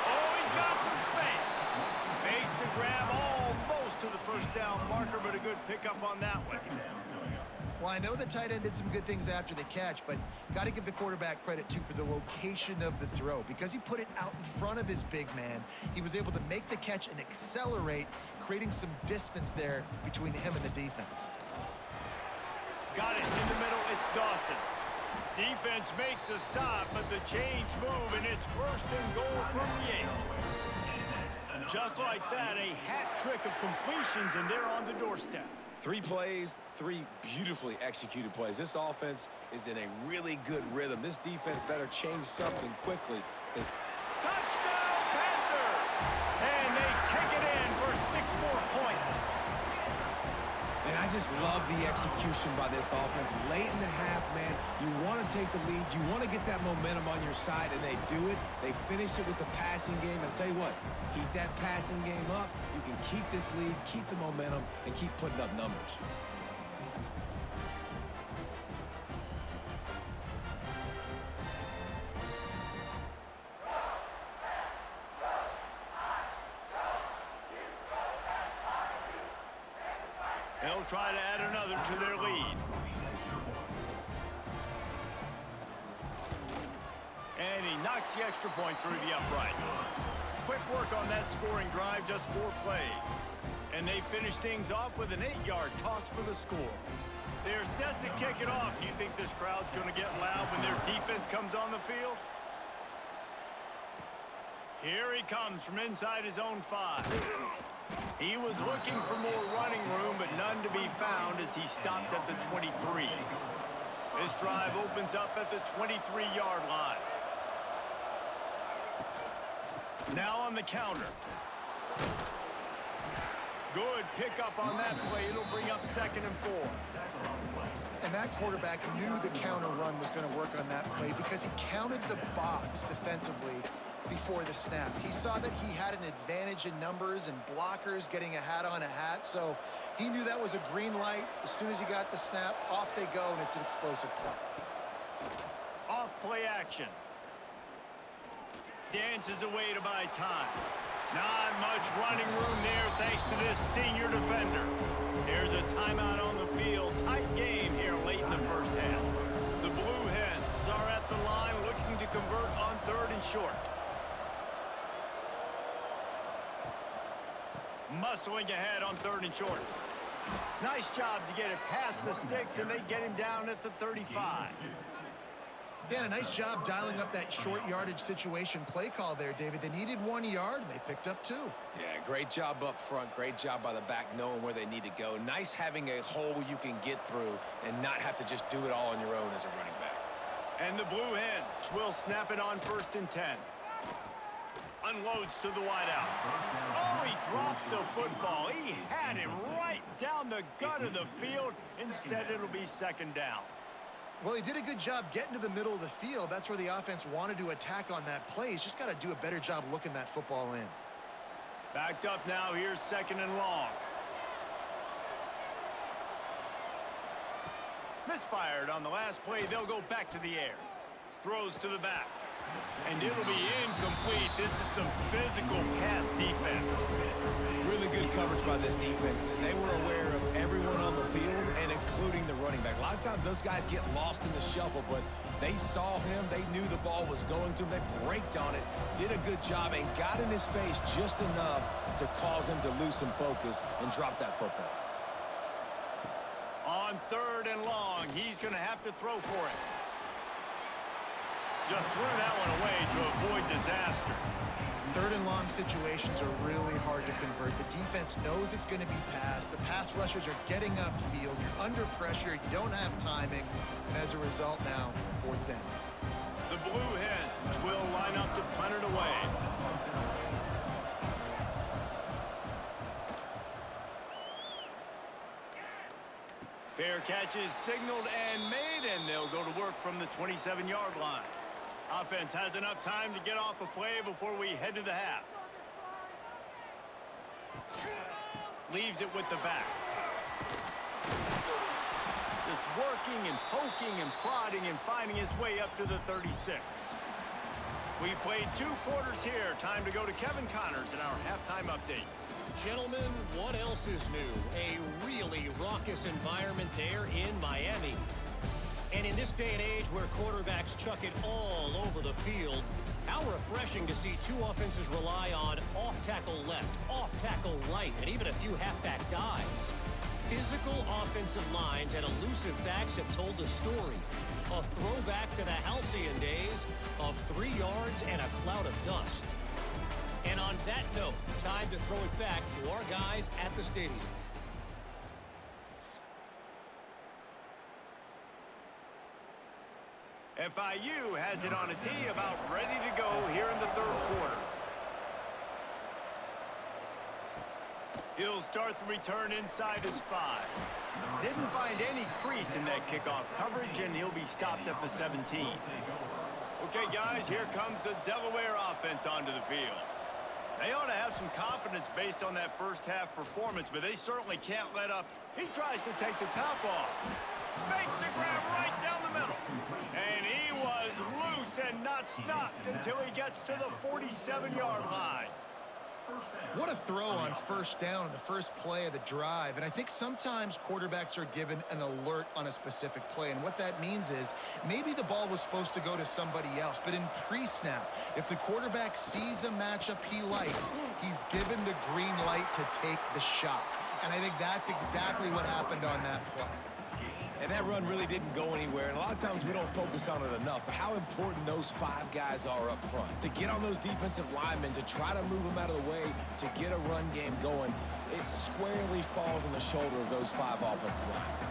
Oh, he's got some space. Makes the grab almost to the 1st down marker, but a good pickup on that one. Well, I know the tight end did some good things after the catch, but got to give the quarterback credit, too, for the location of the throw. Because he put it out in front of his big man, he was able to make the catch and accelerate, creating some distance there between him and the defense. Got it in the middle, it's Dawson. Defense makes a stop, but the chains move, and it's 1st and goal from the 8. Just like that, a hat trick of completions, and they're on the doorstep. 3 plays, 3 beautifully executed plays. This offense is in a really good rhythm. This defense better change something quickly. Touchdown, Panthers! And they take it in for 6 more points. And I just just love the execution by this offense. Late in the half, man, you want to take the lead. You want to get that momentum on your side, and they do it. They finish it with the passing game. I'll tell you what, keep that passing game up. You can keep this lead, keep the momentum, and keep putting up numbers. They'll try to add another to their lead. And he knocks the extra point through the uprights. Quick work on that scoring drive, just 4 plays. And they finish things off with an 8-yard toss for the score. They're set to kick it off. Do you think this crowd's going to get loud when their defense comes on the field? Here he comes from inside his own 5. He was looking for more running room, but none to be found as he stopped at the 23. This drive opens up at the 23-yard line. Now on the counter. Good pickup on that play. It'll bring up 2nd and 4. And that quarterback knew the counter run was going to work on that play because he counted the box defensively before the snap. He saw that he had an advantage in numbers and blockers getting a hat on a hat, so he knew that was a green light. As soon as he got the snap, off they go, and it's an explosive play. Off play action. Dances away to buy time. Not much running room there thanks to this senior defender. Here's a timeout on the field. Tight game here late in the first half. The Blue Hens are at the line looking to convert on 3rd and short. Muscling ahead on 3rd and short. Nice job to get it past the sticks, and they get him down at the 35. Yeah, a nice job dialing up that short yardage situation play call there, David. They needed 1 yard, and they picked up 2. Yeah, great job up front. Great job by the back knowing where they need to go. Nice having a hole you can get through and not have to just do it all on your own as a running back. And the Blue Hens will snap it on 1st and 10. Unloads to the wideout. Oh, he drops the football. He had him right down the gut of the field. Instead, it'll be 2nd down. Well, he did a good job getting to the middle of the field. That's where the offense wanted to attack on that play. He's just got to do a better job looking that football in. Backed up now. Here's 2nd and long. Misfired on the last play. They'll go back to the air. Throws to the back. And it'll be incomplete. This is some physical pass defense. Really good coverage by this defense. They were aware of everyone on the field and including the running back. A lot of times those guys get lost in the shuffle, but they saw him. They knew the ball was going to him. They braked on it, did a good job, and got in his face just enough to cause him to lose some focus and drop that football. On 3rd and long, he's going to have to throw for it. Just threw that one away to avoid disaster. 3rd and long situations are really hard to convert. The defense knows it's going to be passed. The pass rushers are getting upfield. You're under pressure. You don't have timing. And as a result now, 4th down. The Blue Hens will line up to punt it away. Fair catch is signaled and made, and they'll go to work from the 27-yard line. Offense has enough time to get off a play before we head to the half. Leaves it with the back. Just working and poking and prodding and finding his way up to the 36. We've played 2 quarters here. Time to go to Kevin Connors in our halftime update. Gentlemen, what else is new? A really raucous environment there in Miami. And in this day and age where quarterbacks chuck it all over the field, how refreshing to see 2 offenses rely on off-tackle left, off-tackle right, and even a few halfback dives. Physical offensive lines and elusive backs have told the story. A throwback to the halcyon days of 3 yards and a cloud of dust. And on that note, time to throw it back to our guys at the stadium. FIU has it on a tee, about ready to go here in the 3rd quarter. He'll start the return inside his 5. Didn't find any crease in that kickoff coverage, and he'll be stopped at the 17. Okay, guys, here comes the Delaware offense onto the field. They ought to have some confidence based on that first half performance, but they certainly can't let up. He tries to take the top off. Makes the grab right down the middle. And he was loose and not stopped until he gets to the 47-yard line. What a throw on first down in the first play of the drive. And I think sometimes quarterbacks are given an alert on a specific play. And what that means is maybe the ball was supposed to go to somebody else. But in pre-snap, if the quarterback sees a matchup he likes, he's given the green light to take the shot. And I think that's exactly what happened on that play. And that run really didn't go anywhere. And a lot of times we don't focus on it enough. But how important those 5 guys are up front. To get on those defensive linemen, to try to move them out of the way, to get a run game going, it squarely falls on the shoulder of those 5 offensive linemen.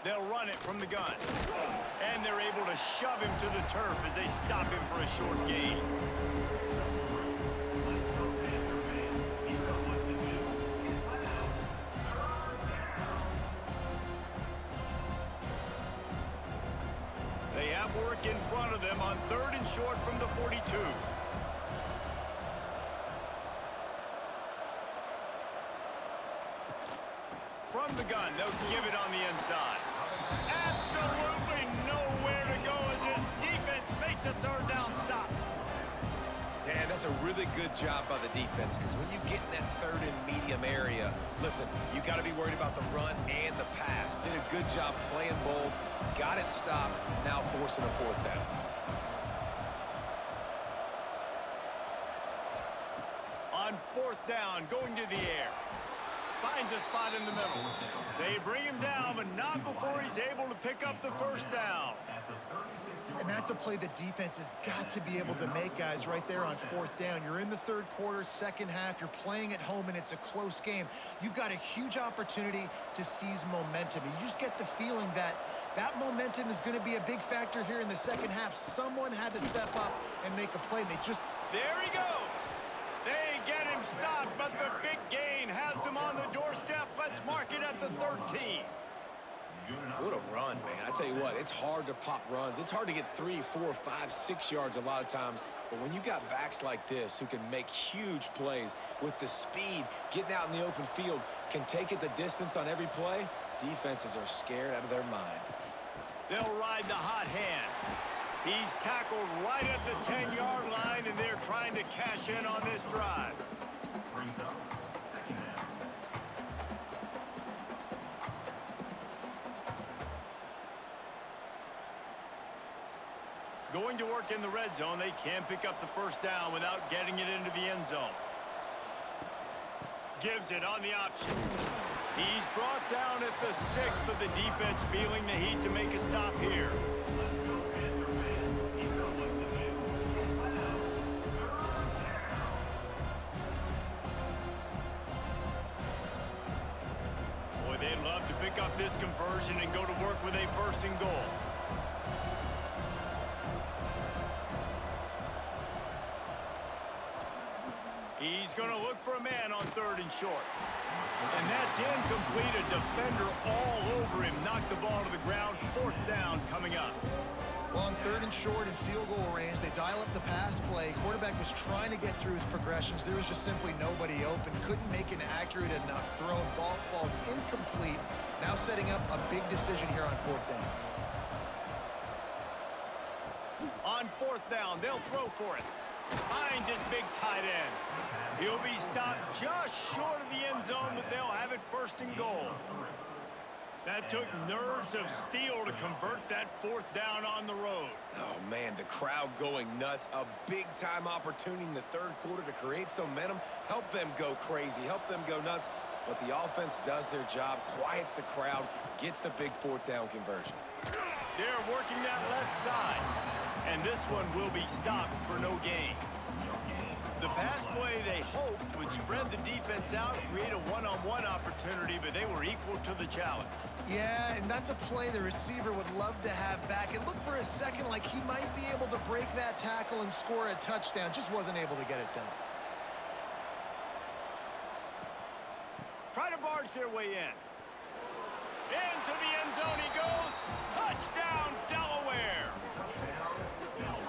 They'll run it from the gun. And they're able to shove him to the turf as they stop him for a short gain. They have work in front of them on 3rd and short from the 42. From the gun, they'll give it on the inside. Absolutely nowhere to go as his defense makes a 3rd down stop. Yeah, that's a really good job by the defense, because when you get in that 3rd and medium area, listen, you got to be worried about the run and the pass. Did a good job playing both, got it stopped, now forcing a 4th down. On 4th down, going to the air. Finds a spot in the middle. They bring him down, but not before he's able to pick up the 1st down. And that's a play the defense has got to be able to make, guys, right there on 4th down. You're in the 3rd quarter, 2nd half. You're playing at home, and it's a close game. You've got a huge opportunity to seize momentum. You just get the feeling that that momentum is going to be a big factor here in the 2nd half. Someone had to step up and make a play. There he goes. They get him stopped, but the big gain has them on the doorstep. Let's mark it at the 13. What a run, man. I tell you what, it's hard to pop runs. It's hard to get 3, 4, 5, 6 yards a lot of times. But when you got backs like this who can make huge plays with the speed, getting out in the open field, can take it the distance on every play, defenses are scared out of their mind. They'll ride the hot hand. He's tackled right at the 10-yard line, and they're trying to cash in on this drive. Brings up 2nd down. Going to work in the red zone, they can't pick up the 1st down without getting it into the end zone. Gives it on the option. He's brought down at the 6, but the defense feeling the heat to make a stop here. Boy, they'd love to pick up this conversion and go to work with a 1st and goal. He's going to look for a man on 3rd and short. And that's incomplete. A defender all over him. Knocked the ball to the ground. 4th down coming up. Well, on 3rd and short and field goal range, they dial up the pass play. Quarterback was trying to get through his progressions. There was just simply nobody open. Couldn't make an accurate enough throw. Ball falls incomplete. Now setting up a big decision here on 4th down. On 4th down, they'll throw for it. Finds his big tight end. He'll be stopped just short of the end zone, but they'll have it 1st and goal. That took nerves of steel to convert that 4th down on the road. Oh, man, the crowd going nuts. A big-time opportunity in the 3rd quarter to create some momentum, help them go crazy, help them go nuts. But the offense does their job, quiets the crowd, gets the big 4th down conversion. They're working that left side. And this one will be stopped for no gain. The pass last play they hoped would spread the defense out, create a one-on-one opportunity, but they were equal to the challenge. Yeah, and that's a play the receiver would love to have back. It looked for a second like he might be able to break that tackle and score a touchdown. Just wasn't able to get it done. Try to barge their way in. Into the end zone he goes. Touchdown, Delaware.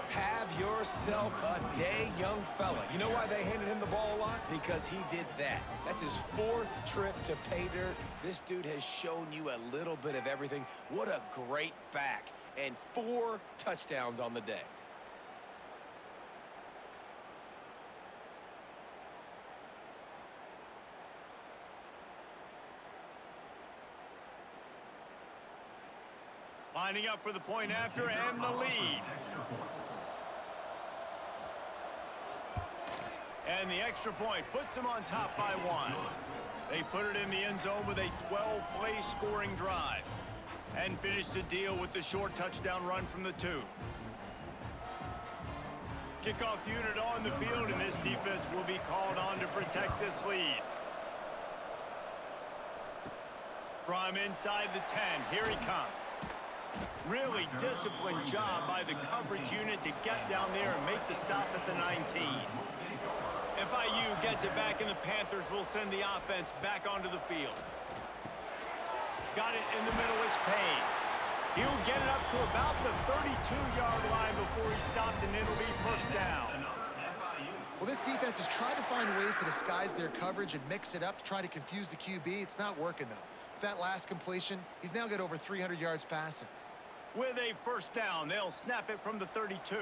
Have yourself a day, young fella. You know why they handed him the ball a lot? Because he did that. That's his 4th trip to pay dirt. This dude has shown you a little bit of everything. What a great back. And 4 touchdowns on the day. Lining up for the point after and the lead. And the extra point puts them on top by 1. They put it in the end zone with a 12-play scoring drive and finish the deal with the short touchdown run from the 2. Kickoff unit on the field, and this defense will be called on to protect this lead. From inside the 10, here he comes. Really disciplined job by the coverage unit to get down there and make the stop at the 19. FIU gets it back, and the Panthers will send the offense back onto the field. Got it in the middle, it's Payne. He'll get it up to about the 32-yard line before he stopped, and it'll be first down. Well, this defense has tried to find ways to disguise their coverage and mix it up to try to confuse the QB. It's not working, though. With that last completion, he's now got over 300 yards passing. With a first down, they'll snap it from the 32.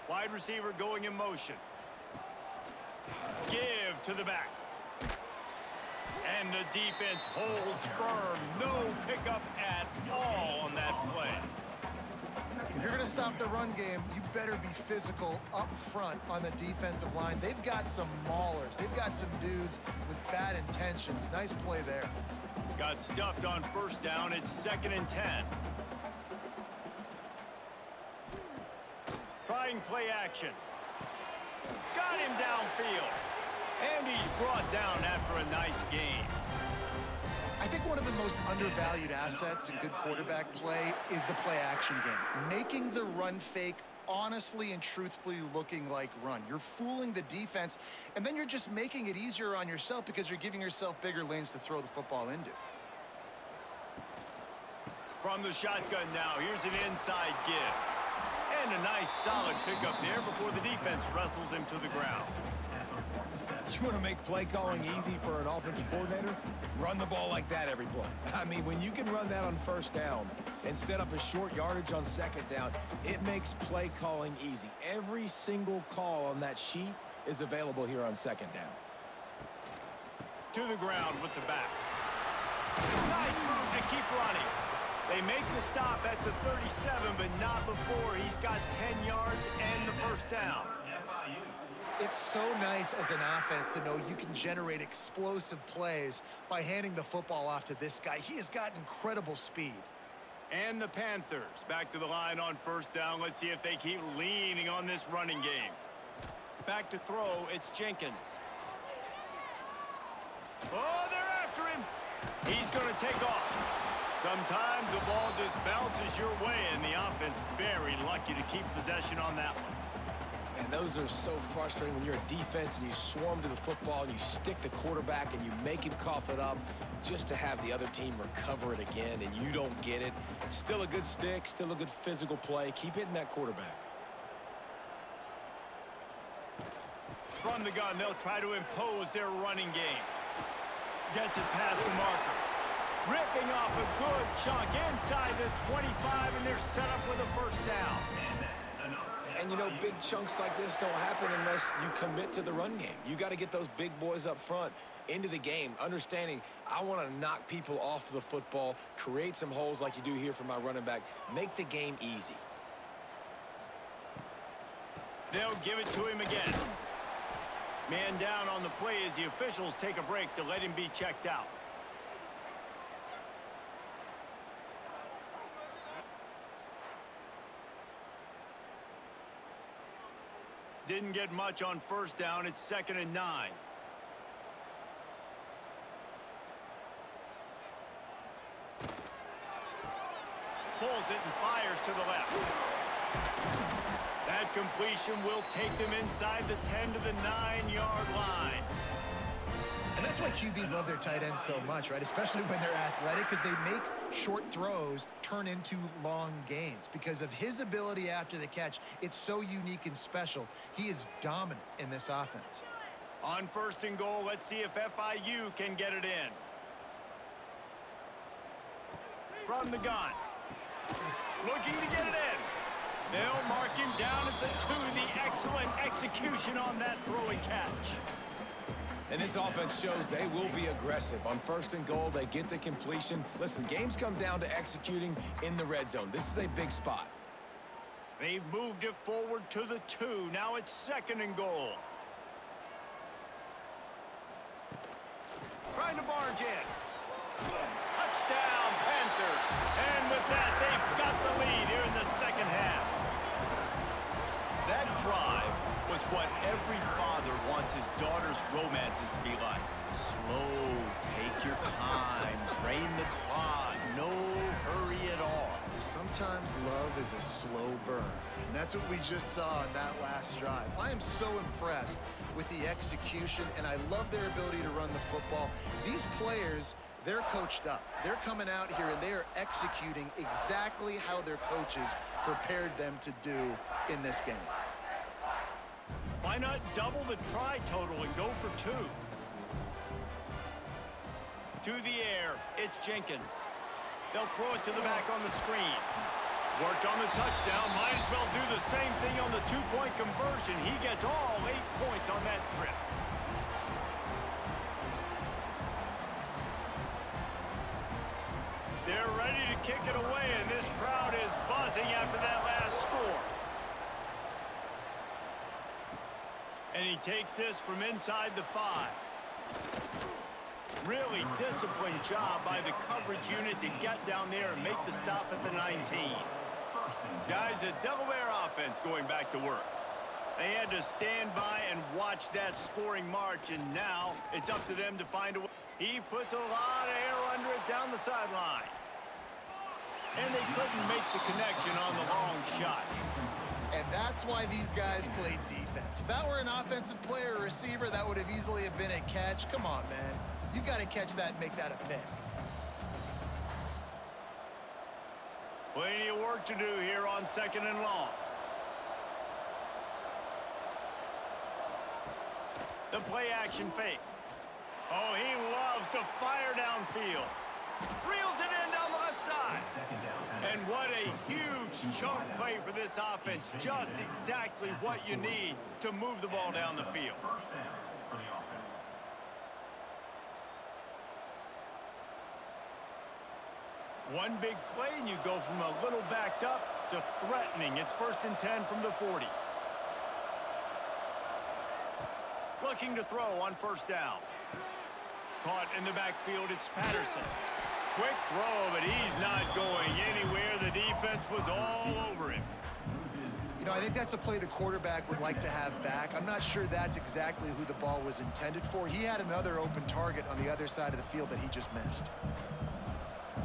Wide receiver going in motion. Give to the back. And the defense holds firm. No pickup at all on that play. If you're going to stop the run game, you better be physical up front on the defensive line. They've got some maulers. They've got some dudes with bad intentions. Nice play there. Got stuffed on first down. It's 2nd and 10. Trying play action. Got him downfield. And he's brought down after a nice game. I think one of the most undervalued assets in good quarterback play is the play action game. Making the run fake honestly and truthfully looking like run. You're fooling the defense, and then you're just making it easier on yourself because you're giving yourself bigger lanes to throw the football into. From the shotgun now, here's an inside give. And a nice solid pickup there before the defense wrestles him to the ground. You want to make play calling easy for an offensive coordinator? Run the ball like that every play. I mean, when you can run that on first down and set up a short yardage on second down, it makes play calling easy. Every single call on that sheet is available here on second down. To the ground with the back. Nice move to keep running. They make the stop at the 37, but not before he's got 10 yards and the first down. It's so nice as an offense to know you can generate explosive plays by handing the football off to this guy. He has got incredible speed. And the Panthers back to the line on first down. Let's see if they keep leaning on this running game. Back to throw, it's Jenkins. Oh, they're after him. He's going to take off. Sometimes the ball just bounces your way, and the offense very lucky to keep possession on that one. And those are so frustrating when you're a defense and you swarm to the football and you stick the quarterback and you make him cough it up just to have the other team recover it again and you don't get it. Still a good stick, still a good physical play. Keep hitting that quarterback. From the gun, they'll try to impose their running game. Gets it past the marker. Ripping off a good chunk inside the 25, and they're set up with a first down. And, you know, big chunks like this don't happen unless you commit to the run game. You got to get those big boys up front into the game, understanding I want to knock people off the football, create some holes like you do here for my running back, make the game easy. They'll give it to him again. Man down on the play as the officials take a break to let him be checked out. Didn't didn't get much on first down. It's 2nd and 9. Pulls it and fires to the left. That completion will take them inside the 10 to the 9-yard line. And that's why QBs love their tight ends so much, right? Especially when they're athletic, because they make short throws turn into long gains. Because of his ability after the catch, it's so unique and special. He is dominant in this offense. On 1st and goal, let's see if FIU can get it in. From the gun. Looking to get it in. They'll mark him down at the 2. The excellent execution on that throw and catch. And this offense shows they will be aggressive. On 1st and goal, they get the completion. Listen, games come down to executing in the red zone. This is a big spot. They've moved it forward to the 2. Now it's 2nd and goal. Trying to barge in. Touchdown, Panthers. And with that, they've got the lead here in the 2nd half. That drive was what every father wants his daughter's romances to be like. Slow, take your time, drain the clock, no hurry at all. Sometimes love is a slow burn, and that's what we just saw on that last drive. I am so impressed with the execution, and I love their ability to run the football. These players, they're coached up. They're coming out here, and they are executing exactly how their coaches prepared them to do in this game. Why not double the try total and go for 2? To the air, it's Jenkins. They'll throw it to the back on the screen. Worked on the touchdown, might as well do the same thing on the 2-point conversion. He gets all 8 points on that trip. They're ready to kick it away, and this crowd is buzzing after that last score. And he takes this from inside the 5. Really disciplined job by the coverage unit to get down there and make the stop at the 19. Guys, the Delaware offense going back to work. They had to stand by and watch that scoring march, and now it's up to them to find a way. He puts a lot of air under it down the sideline. And they couldn't make the connection on the long shot. And that's why these guys played defense. If that were an offensive player or receiver, that would have easily have been a catch. Come on, man. You've got to catch that and make that a pick. Plenty of work to do here on 2nd and long. The play action fake. Oh, he loves to fire downfield. Reels it in down the left side. And what a huge chunk play for this offense. Just exactly what you need to move the ball down the field. First down for the offense. One big play and you go from a little backed up to threatening. It's 1st and 10 from the 40. Looking to throw on 1st down. Caught in the backfield, it's Patterson. Quick throw, but he's not going anywhere. The defense was all over him. You know, I think that's a play the quarterback would like to have back. I'm not sure that's exactly who the ball was intended for. He had another open target on the other side of the field that he just missed.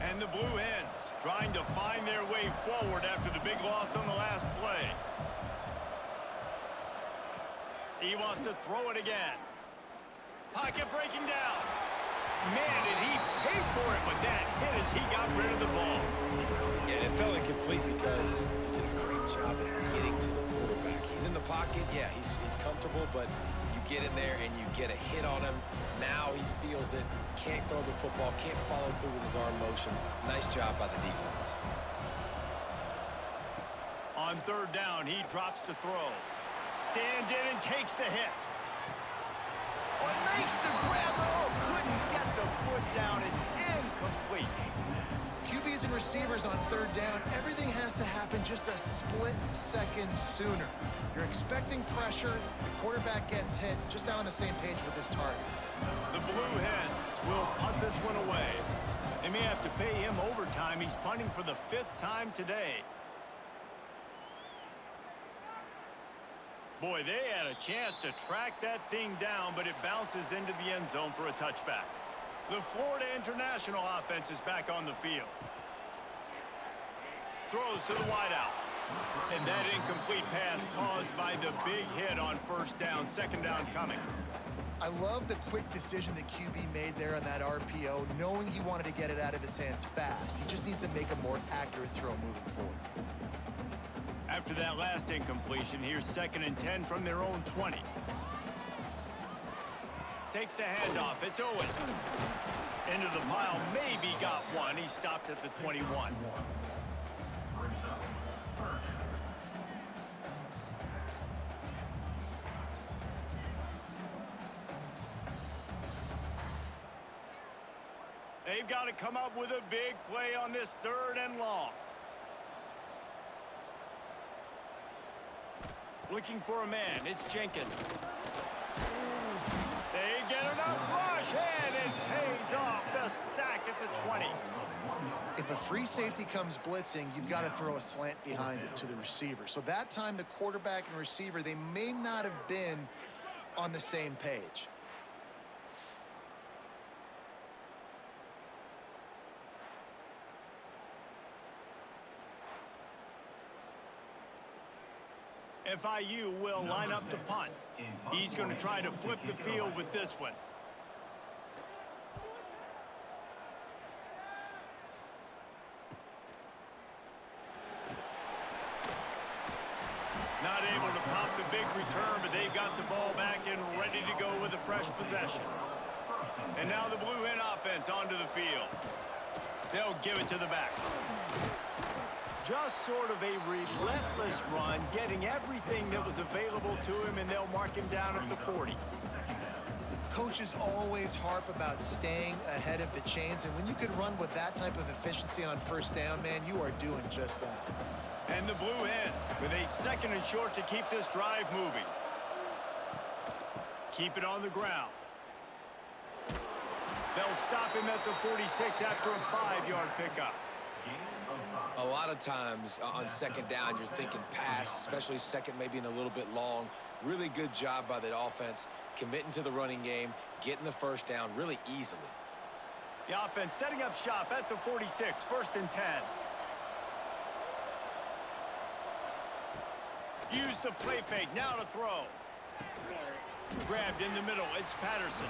And the Blue Hens trying to find their way forward after the big loss on the last play. He wants to throw it again. Pocket breaking down. Man, did he pay for it with that hit as he got rid of the ball. Yeah, it felt incomplete because he did a great job of getting to the quarterback. He's in the pocket. Yeah, he's comfortable, but you get in there and you get a hit on him. Now he feels it. Can't throw the football. Can't follow through with his arm motion. Nice job by the defense. On 3rd down, he drops to throw. Stands in and takes the hit. Oh, makes the grab. Oh, couldn't get the foot down. It's incomplete. QBs and receivers on 3rd down, everything has to happen just a split second sooner. You're expecting pressure, the quarterback gets hit, just not on the same page with his target. The Blue Hens will punt this one away. They may have to pay him overtime. He's punting for the 5th time today. Boy, they had a chance to track that thing down, but it bounces into the end zone for a touchback. The Florida International offense is back on the field. Throws to the wideout. And that incomplete pass caused by the big hit on first down, second down coming. I love the quick decision the QB made there on that RPO, knowing he wanted to get it out of his hands fast. He just needs to make a more accurate throw moving forward. After that last incompletion, here's 2nd and 10 from their own 20. Takes the handoff. It's Owens. Into the pile. Maybe got one. He stopped at the 21. They've got to come up with a big play on this 3rd and long. Looking for a man. It's Jenkins. They get enough rush, and it pays off. The sack at the 20. If a free safety comes blitzing, you've got to throw a slant behind it to the receiver. So that time, the quarterback and receiver, they may not have been on the same page. FIU will line up to punt. He's going to try to flip the field with this one. Not able to pop the big return, but they've got the ball back and ready to go with a fresh possession. And now the Blue Hen offense onto the field. They'll give it to the back. Just sort of a relentless run, getting everything that was available to him, and they'll mark him down at the 40. Coaches always harp about staying ahead of the chains, and when you can run with that type of efficiency on first down, man, you are doing just that. And the Blue Hens with a 2nd and short to keep this drive moving. Keep it on the ground. They'll stop him at the 46 after a 5-yard pickup. A lot of times on 2nd down, you're thinking pass, especially 2nd, maybe in a little bit long. Really good job by the offense, committing to the running game, getting the first down really easily. The offense setting up shop at the 46, 1st and 10. Use the play fake, now to throw. Grabbed in the middle, it's Patterson.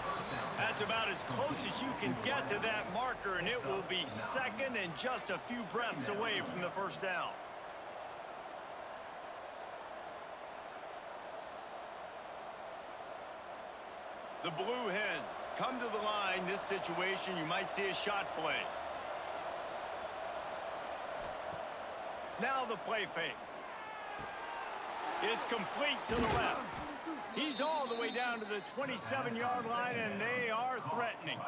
That's about as close as you can get to that marker, and it will be 2nd and just a few breaths away from the first down. The Blue Hens come to the line. This situation, you might see a shot play. Now the play fake. It's complete to the left. He's all the way down to the 27-yard line, and they are threatening.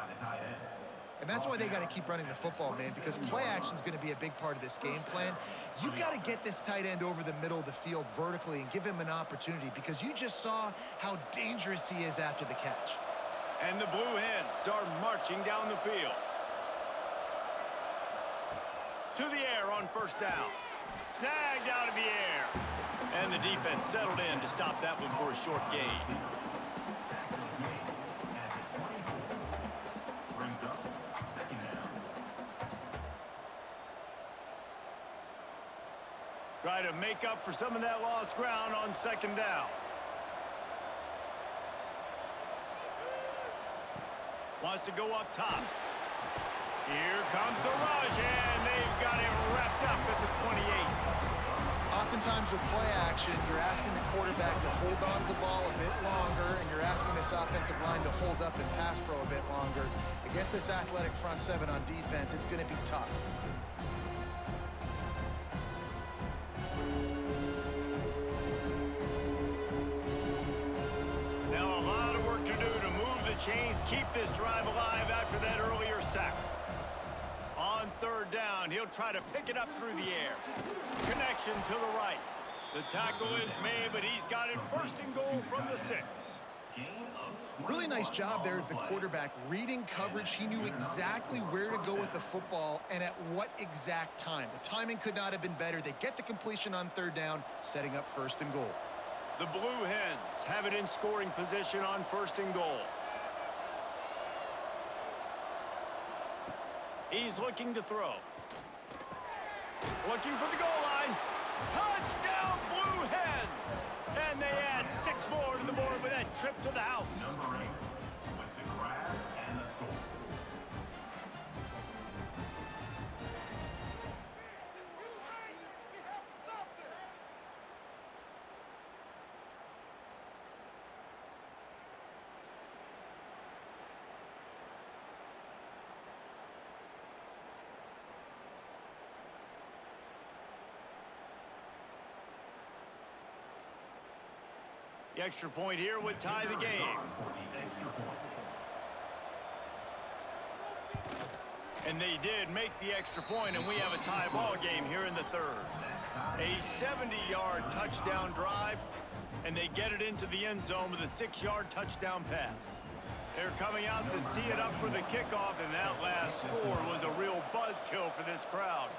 And that's why they got to keep running the football, man, because play action is going to be a big part of this game plan. You've got to get this tight end over the middle of the field vertically and give him an opportunity, because you just saw how dangerous he is after the catch. And the Blue Hens are marching down the field. To the air on first down. Snagged out of the air. And the defense settled in to stop that one for a short gain. Try to make up for some of that lost ground on 2nd down. Wants to go up top. Here comes the rush, and they've got him wrapped up at the 28. Oftentimes with play action, you're asking the quarterback to hold on to the ball a bit longer, and you're asking this offensive line to hold up and pass pro a bit longer. Against this athletic front seven on defense, it's going to be tough. Now a lot of work to do to move the chains, keep this drive alive after that earlier sack. On 3rd down, he'll try to pick it up through the air. Connection to the right. The tackle is made, but he's got it 1st and goal from the 6. Really nice job there of the quarterback reading coverage. He knew exactly where to go with the football and at what exact time. The timing could not have been better. They get the completion on 3rd down, setting up 1st and goal. The Blue Hens have it in scoring position on 1st and goal. He's looking to throw. Looking for the goal line. Touchdown, Blue Hens! And they add 6 more to the board with that trip to the house. Number 8 with the grab and the score. The extra point here would tie the game. And they did make the extra point, and we have a tie ball game here in the 3rd. A 70-yard touchdown drive, and they get it into the end zone with a 6-yard touchdown pass. They're coming out to tee it up for the kickoff, and that last score was a real buzzkill for this crowd.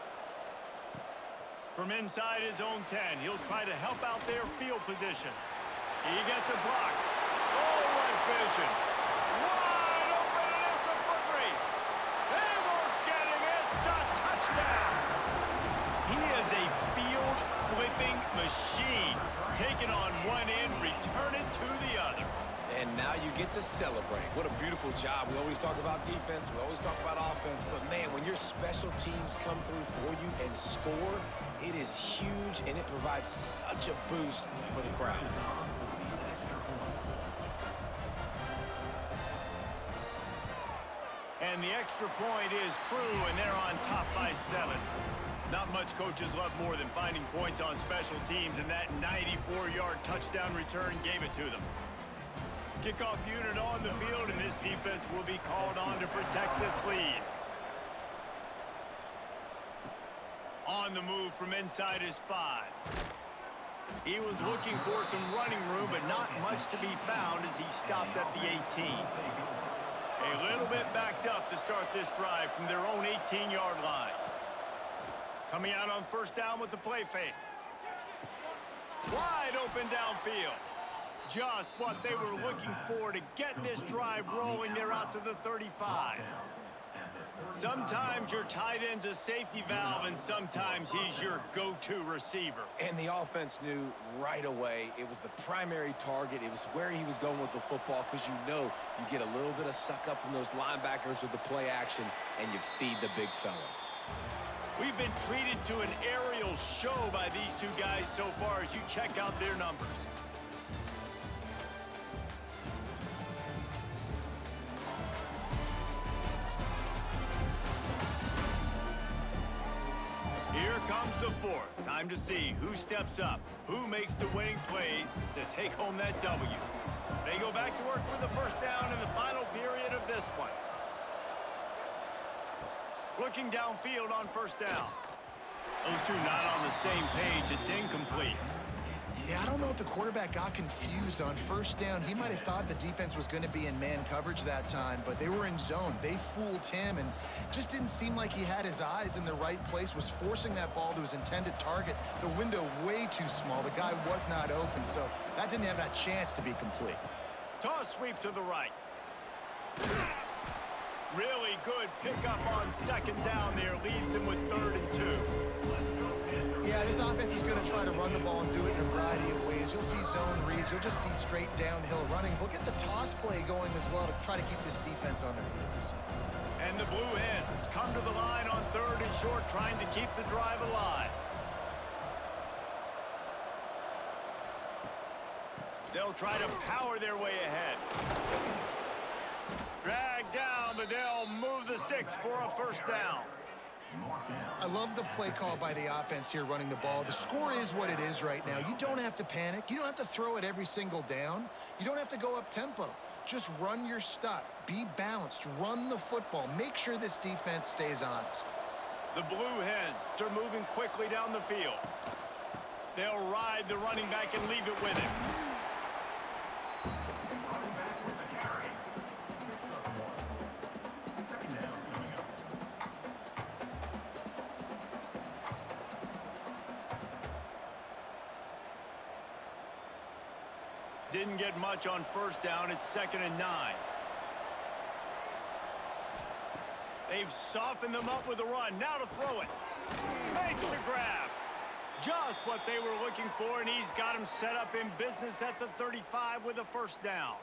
From inside his own 10, he'll try to help out their field position. He gets a block. Oh, right vision. Wide open, and it's a foot race. They won't get him. It's a touchdown. He is a field-flipping machine. Taking on one end, return it to the other. And now you get to celebrate. What a beautiful job. We always talk about defense. We always talk about offense. But, man, when your special teams come through for you and score, it is huge, and it provides such a boost for the crowd. And the extra point is true, and they're on top by 7. Not much coaches love more than finding points on special teams, and that 94-yard touchdown return gave it to them. Kickoff unit on the field, and this defense will be called on to protect this lead. On the move from inside his 5. He was looking for some running room, but not much to be found as he stopped at the 18. A little bit backed up to start this drive from their own 18-yard line. Coming out on 1st down with the play fake. Wide open downfield. Just what they were looking for to get this drive rolling. They're out to the 35. Sometimes your tight end's a safety valve, and sometimes he's your go-to receiver. And the offense knew right away it was the primary target. It was where he was going with the football, because you know you get a little bit of suck up from those linebackers with the play action, and you feed the big fella. We've been treated to an aerial show by these two guys so far as you check out their numbers. Here comes the 4th. Time to see who steps up, who makes the winning plays to take home that W. They go back to work with the 1st down in the final period of this one. Looking downfield on 1st down. Those two not on the same page. It's incomplete. Yeah, I don't know if the quarterback got confused on 1st down. He might have thought the defense was going to be in man coverage that time, but they were in zone. They fooled him, and just didn't seem like he had his eyes in the right place, was forcing that ball to his intended target. The window way too small. The guy was not open, so that didn't have that chance to be complete. Toss sweep to the right. Really good pickup on 2nd down there. Leaves him with 3rd and 2. Yeah, this offense is going to try to run the ball and do it in a variety of ways. You'll see zone reads. You'll just see straight downhill running. We'll get the toss play going as well to try to keep this defense on their heels. And the Blue Hens come to the line on 3rd and short, trying to keep the drive alive. They'll try to power their way ahead. Drag down, but they'll move the sticks for a 1st down. I love the play call by the offense here running the ball. The score is what it is right now. You don't have to panic. You don't have to throw it every single down. You don't have to go up tempo. Just run your stuff. Be balanced. Run the football. Make sure this defense stays honest. The Blue Hens are moving quickly down the field. They'll ride the running back and leave it with him. Didn't get much on first down. It's 2nd and 9. They've softened them up with a run. Now to throw it. Makes the grab. Just what they were looking for, and he's got him set up in business at the 35 with a first down.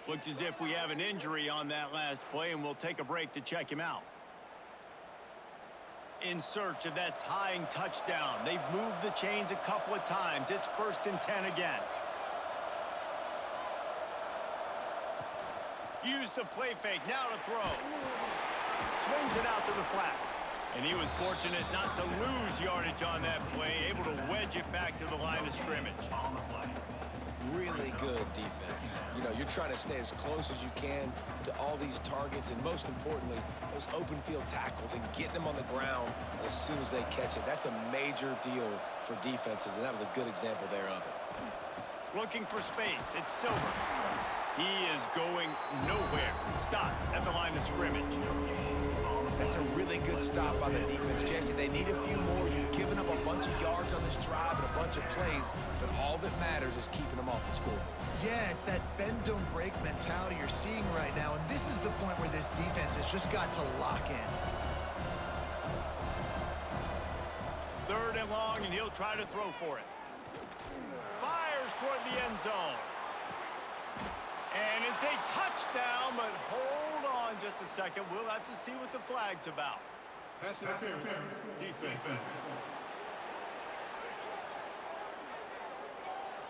Looks as if we have an injury on that last play, and we'll take a break to check him out. In search of that tying touchdown. They've moved the chains a couple of times. It's 1st and 10 again. Use the play fake. Now to throw. Swings it out to the flat. And he was fortunate not to lose yardage on that play. Able to wedge it back to the line of scrimmage. Really good defense. You know, you're trying to stay as close as you can to all these targets, and most importantly, those open field tackles and getting them on the ground as soon as they catch it. That's a major deal for defenses, and that was a good example there of it. Looking for space. It's Silver. He is going nowhere. Stop at the line of scrimmage. That's a really good stop by the defense, Jesse. They need a few more. You've given up a bunch of yards on this drive and a bunch of plays, but all that matters is keeping them off the scoreboard. Yeah, it's that bend, don't break mentality you're seeing right now, and this is the point where this defense has just got to lock in. 3rd and long, and he'll try to throw for it. Fires toward the end zone. And it's a touchdown, but hold on just a second. We'll have to see what the flag's about. Pass interference. Defense.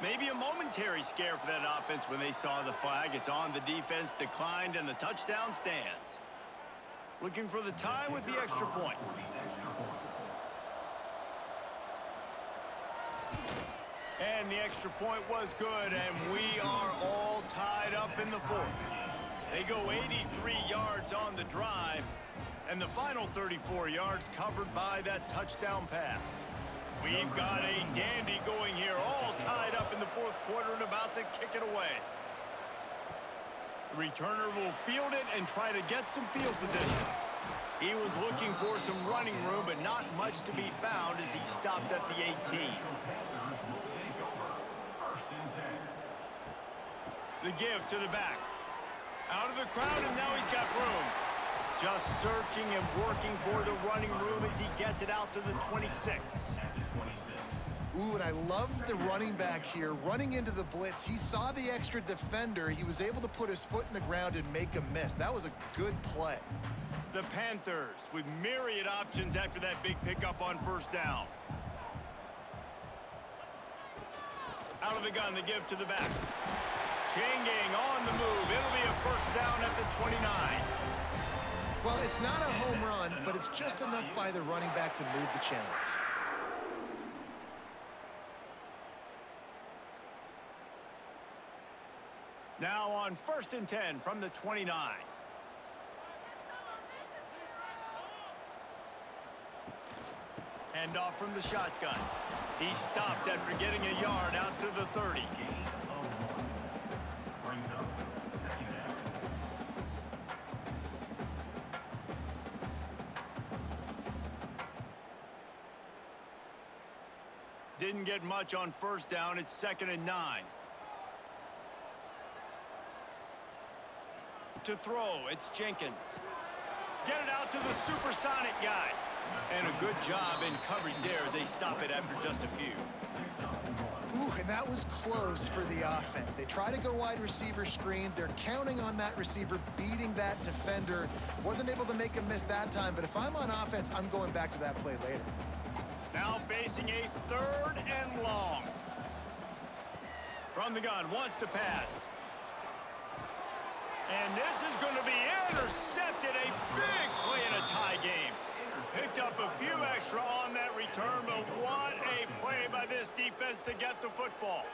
Maybe a momentary scare for that offense when they saw the flag. It's on the defense, declined, and the touchdown stands. Looking for the tie with the extra point. And the extra point was good, and we are all tied up in the 4th. They go 83 yards on the drive, and the final 34 yards covered by that touchdown pass. We've got a dandy going here, all tied up in the 4th quarter and about to kick it away. The returner will field it and try to get some field position. He was looking for some running room, but not much to be found as he stopped at the 18. The give to the back. Out of the crowd, and now he's got room. Just searching and working for the running room as he gets it out to the 26. Ooh, and I love the running back here. Running into the blitz, he saw the extra defender. He was able to put his foot in the ground and make a miss. That was a good play. The Panthers with myriad options after that big pickup on first down. Out of the gun, the give to the back. Changing on the move. It'll be a first down at the 29. Well, it's not a home run, but it's just enough by the running back to move the chains. Now on 1st and 10 from the 29. Hand off from the shotgun. He stopped after getting a yard out to the 30. Didn't get much on first down. It's 2nd and 9. To throw, it's Jenkins. Get it out to the supersonic guy. And a good job in coverage there as they stop it after just a few. Ooh, and that was close for the offense. They try to go wide receiver screen. They're counting on that receiver beating that defender. Wasn't able to make a miss that time, but if I'm on offense, I'm going back to that play later. Now facing a 3rd and long. From the gun, wants to pass. And this is going to be intercepted. A big play in a tie game. Picked up a few extra on that return, but what a play by this defense to get the football.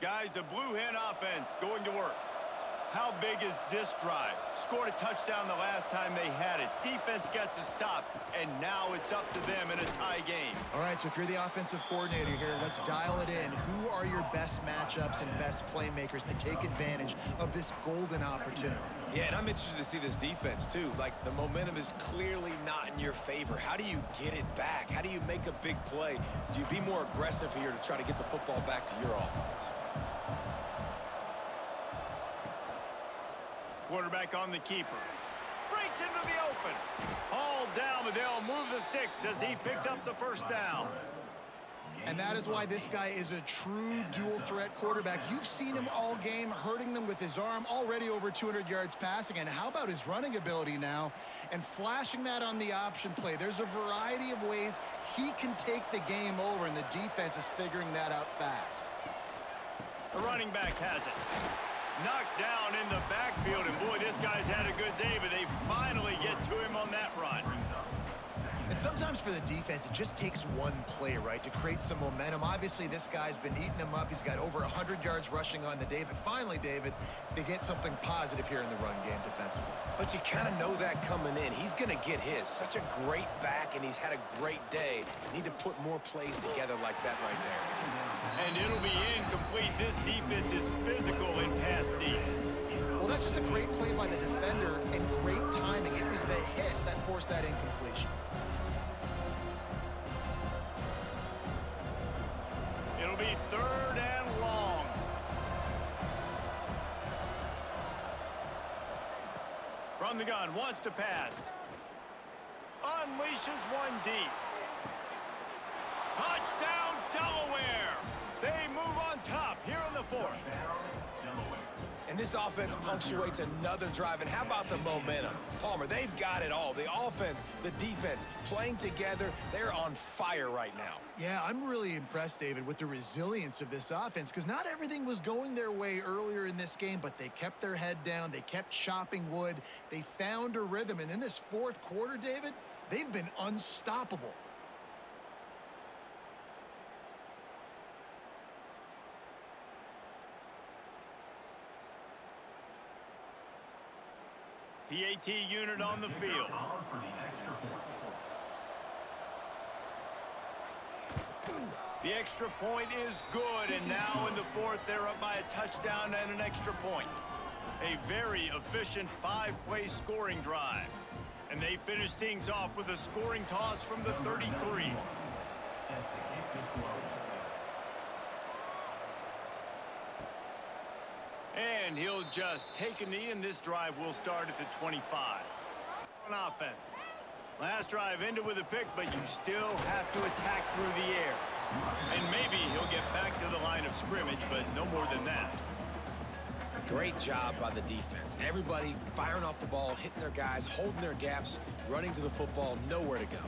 Guys, the Blue Hen offense going to work. How big is this drive? Scored a touchdown the last time they had it. Defense gets a stop, and now it's up to them in a tie game. All right, so if you're the offensive coordinator here, let's dial it in. Who are your best matchups and best playmakers to take advantage of this golden opportunity? Yeah, and I'm interested to see this defense, too. Like, the momentum is clearly not in your favor. How do you get it back? How do you make a big play? Do you be more aggressive here to try to get the football back to your offense? Quarterback on the keeper. Breaks into the open. All down, but they'll move the sticks as he picks up the first down. And that is why this guy is a true dual-threat quarterback. You've seen him all game, hurting them with his arm, already over 200 yards passing. And how about his running ability now? And flashing that on the option play. There's a variety of ways he can take the game over, and the defense is figuring that out fast. The running back has it. Knocked down in the backfield, and boy, this guy's had a good day, but they finally get to him on that run. And sometimes for the defense, it just takes one play, right, to create some momentum. Obviously, this guy's been eating them up. He's got over 100 yards rushing on the day. But finally, David, they get something positive here in the run game defensively. But you kind of know that coming in. He's going to get his. Such a great back, and he's had a great day. Need to put more plays together like that right there. And it'll be incomplete. This defense is physical in pass D. Well, that's just a great play by the defender and great timing. It was the hit that forced that incompletion. It'll be 3rd and long. From the gun, wants to pass. Unleashes one deep. Touchdown, Delaware! They move on top here in the 4th. And this offense punctuates another drive. And how about the momentum? Palmer, they've got it all. The offense, the defense, playing together. They're on fire right now. Yeah, I'm really impressed, David, with the resilience of this offense, because not everything was going their way earlier in this game, but they kept their head down. They kept chopping wood. They found a rhythm. And in this 4th quarter, David, they've been unstoppable. PAT unit on the field. The extra point is good, and now in the 4th, they're up by a touchdown and an extra point. A very efficient 5-play scoring drive. And they finish things off with a scoring toss from the 33. And he'll just take a knee, and this drive will start at the 25. On offense. Last drive ended with a pick, but you still have to attack through the air. And maybe he'll get back to the line of scrimmage, but no more than that. Great job by the defense. Everybody firing off the ball, hitting their guys, holding their gaps, running to the football, nowhere to go.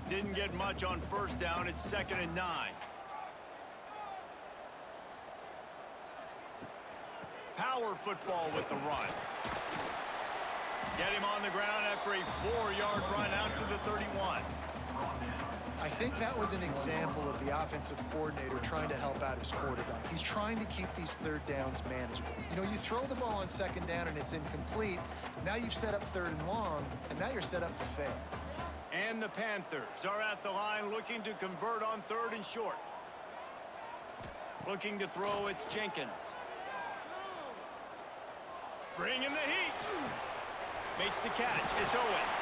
Didn't get much on 1st down. It's 2nd and 9. Power football with the run. Get him on the ground after a 4-yard run out to the 31. I think that was an example of the offensive coordinator trying to help out his quarterback. He's trying to keep these 3rd downs manageable. You know, you throw the ball on 2nd down and it's incomplete. Now you've set up 3rd and long, and now you're set up to fail. And the Panthers are at the line looking to convert on 3rd and short. Looking to throw, it's Jenkins. Bringing the heat. Makes the catch. It's Owens.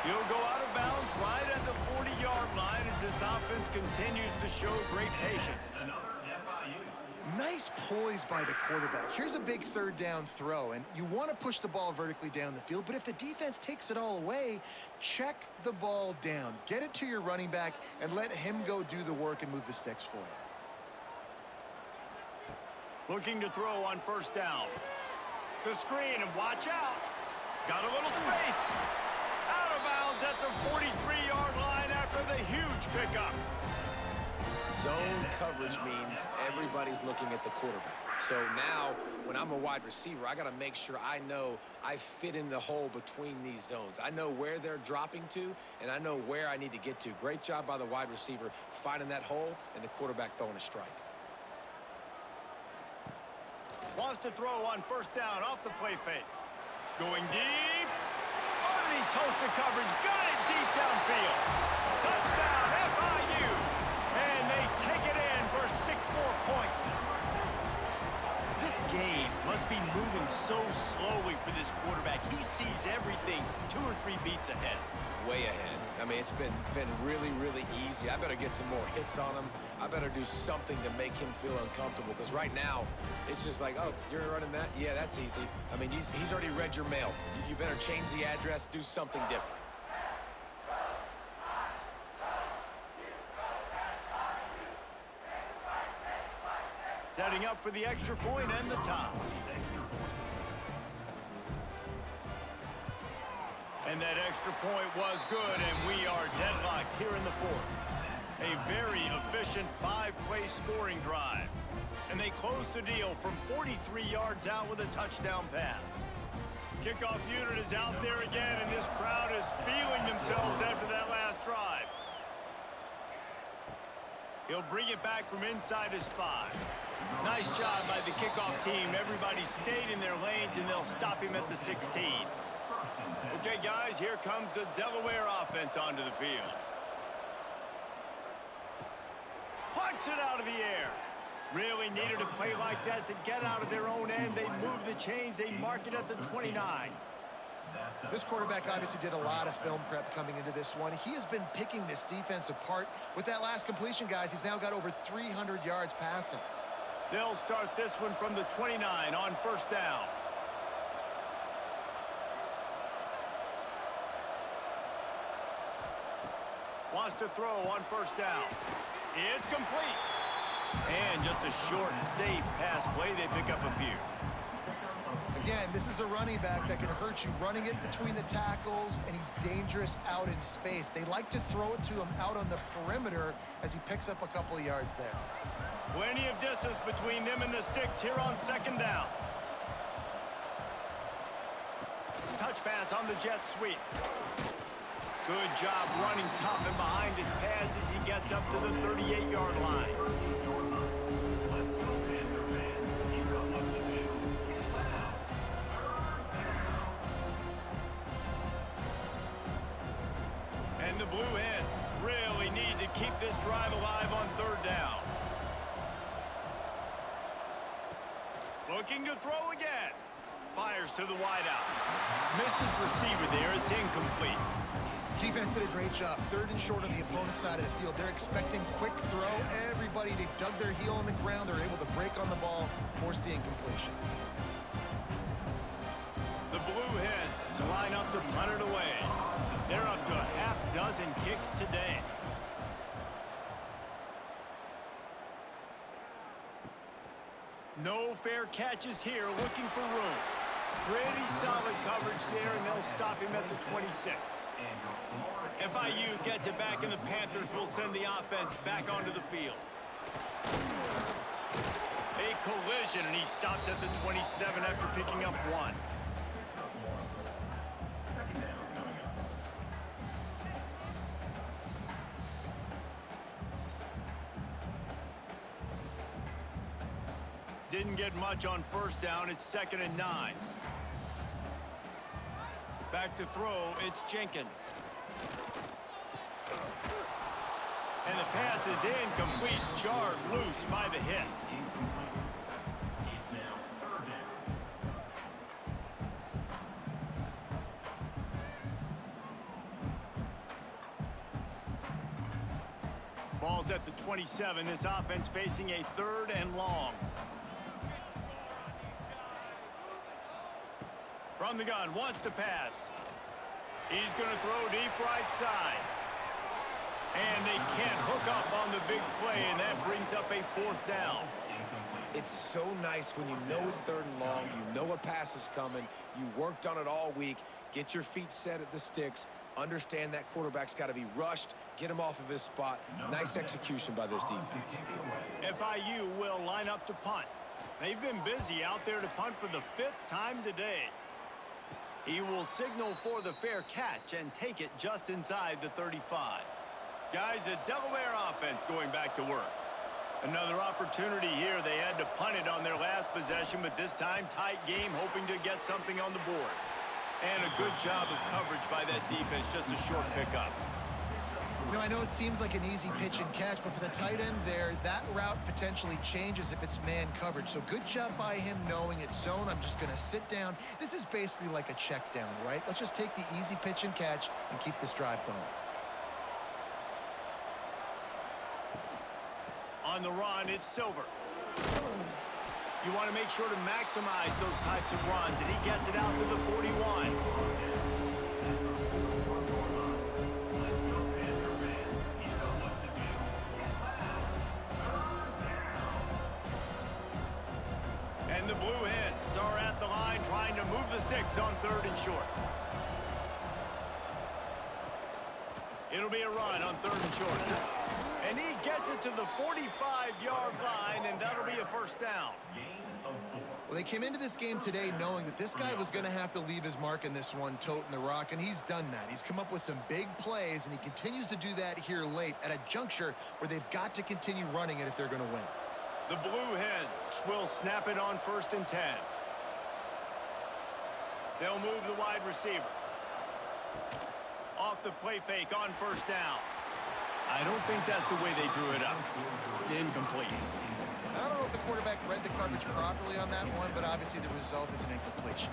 He'll go out of bounds right at the 40-yard line as this offense continues to show great patience. Nice poise by the quarterback. Here's a big 3rd down throw, and you want to push the ball vertically down the field, but if the defense takes it all away, check the ball down. Get it to your running back and let him go do the work and move the sticks for you. Looking to throw on 1st down. The screen, and watch out. Got a little space. Out of bounds at the 43-yard line after the huge pickup. Zone coverage means everybody's looking at the quarterback. So now, when I'm a wide receiver, I got to make sure I know I fit in the hole between these zones. I know where they're dropping to, and I know where I need to get to. Great job by the wide receiver finding that hole and the quarterback throwing a strike. Wants Wants to throw on first down off the play fake. Going deep. Underneath toasted coverage. Got it deep downfield. Touchdown, FIU. And they take it in for 6 more points. This game must be moving so slowly for this quarterback. He sees everything 2 or 3 beats ahead. Way ahead. I mean, it's been really, really easy. I better get some more hits on him. I better do something to make him feel uncomfortable, because right now, it's just like, oh, you're running that? Yeah, that's easy. I mean, he's already read your mail. You better change the address, do something different. Setting up for the extra point and the tie. And that extra point was good, and we are deadlocked here in the 4th. A very efficient 5-play scoring drive. And they close the deal from 43 yards out with a touchdown pass. Kickoff unit is out there again, and this crowd is feeling themselves after that last drive. He'll bring it back from inside his 5. Nice job by the kickoff team. Everybody stayed in their lanes, and they'll stop him at the 16. Okay, guys, here comes the Delaware offense onto the field. Plucks it out of the air. Really needed a play like that to get out of their own end. They move the chains. They mark it at the 29. This quarterback obviously did a lot of film prep coming into this one. He has been picking this defense apart. With that last completion, guys, he's now got over 300 yards passing. They'll start this one from the 29 on first down. Wants to throw on first down. It's complete. And just a short, safe pass play. They pick up a few. Again, this is a running back that can hurt you running it between the tackles, and he's dangerous out in space. They like to throw it to him out on the perimeter as he picks up a couple of yards there. Plenty of distance between them and the sticks here on second down. Touch pass on the jet sweep. Good job running tough and behind his pads as he gets up to the 38-yard line. And the Blue Hens really need to keep this drive alive on third down. Looking to throw again. Fires to the wideout. Missed his receiver there. It's incomplete. Defense did a great job. 3rd and short on the opponent's side of the field. They're expecting quick throw. Everybody, they dug their heel on the ground. They're able to break on the ball, force the incompletion. The Blue Hens line up to punt it away. They're up to a half-dozen kicks today. No fair catches here, looking for room. Pretty solid coverage there, and they'll stop him at the 26. FIU gets it back, and the Panthers will send the offense back onto the field. A collision, and he stopped at the 27 after picking up 1. Didn't get much on first down. It's 2nd and 9. Back to throw. It's Jenkins. And the pass is incomplete. Jarred loose by the hit. Ball's at the 27. This offense facing a 3rd and long. From the gun, wants to pass. He's going to throw deep right side. And they can't hook up on the big play, and that brings up a 4th down. It's so nice when you know it's 3rd and long, you know a pass is coming, you worked on it all week, get your feet set at the sticks, understand that quarterback's got to be rushed, get him off of his spot. Nice execution by this defense. FIU will line up to punt. They've been busy out there to punt for the 5th time today. He will signal for the fair catch and take it just inside the 35. Guys, the Delaware offense going back to work. Another opportunity here. They had to punt it on their last possession, but this time tight game, hoping to get something on the board. And a good job of coverage by that defense, just a short pickup. You know, I know it seems like an easy pitch and catch, but for the tight end there, that route potentially changes if it's man coverage. So good job by him knowing it's zone. I'm just going to sit down. This is basically like a check down, right? Let's just take the easy pitch and catch and keep this drive going. On the run, it's Silver. You want to make sure to maximize those types of runs, and he gets it out to the 41. And the Blue Hens are at the line trying to move the sticks on 3rd and short. It'll be a run on 3rd and short. And he gets it to the 45-yard line, and that'll be a first down. Well, they came into this game today knowing that this guy was going to have to leave his mark in this one, toting the rock, and he's done that. He's come up with some big plays, and he continues to do that here late at a juncture where they've got to continue running it if they're going to win. The Blue Hens will snap it on 1st and 10. They'll move the wide receiver. Off the play fake on 1st down. I don't think that's the way they drew it up. Incomplete. I don't know if the quarterback read the coverage properly on that one, but obviously the result is an incompletion.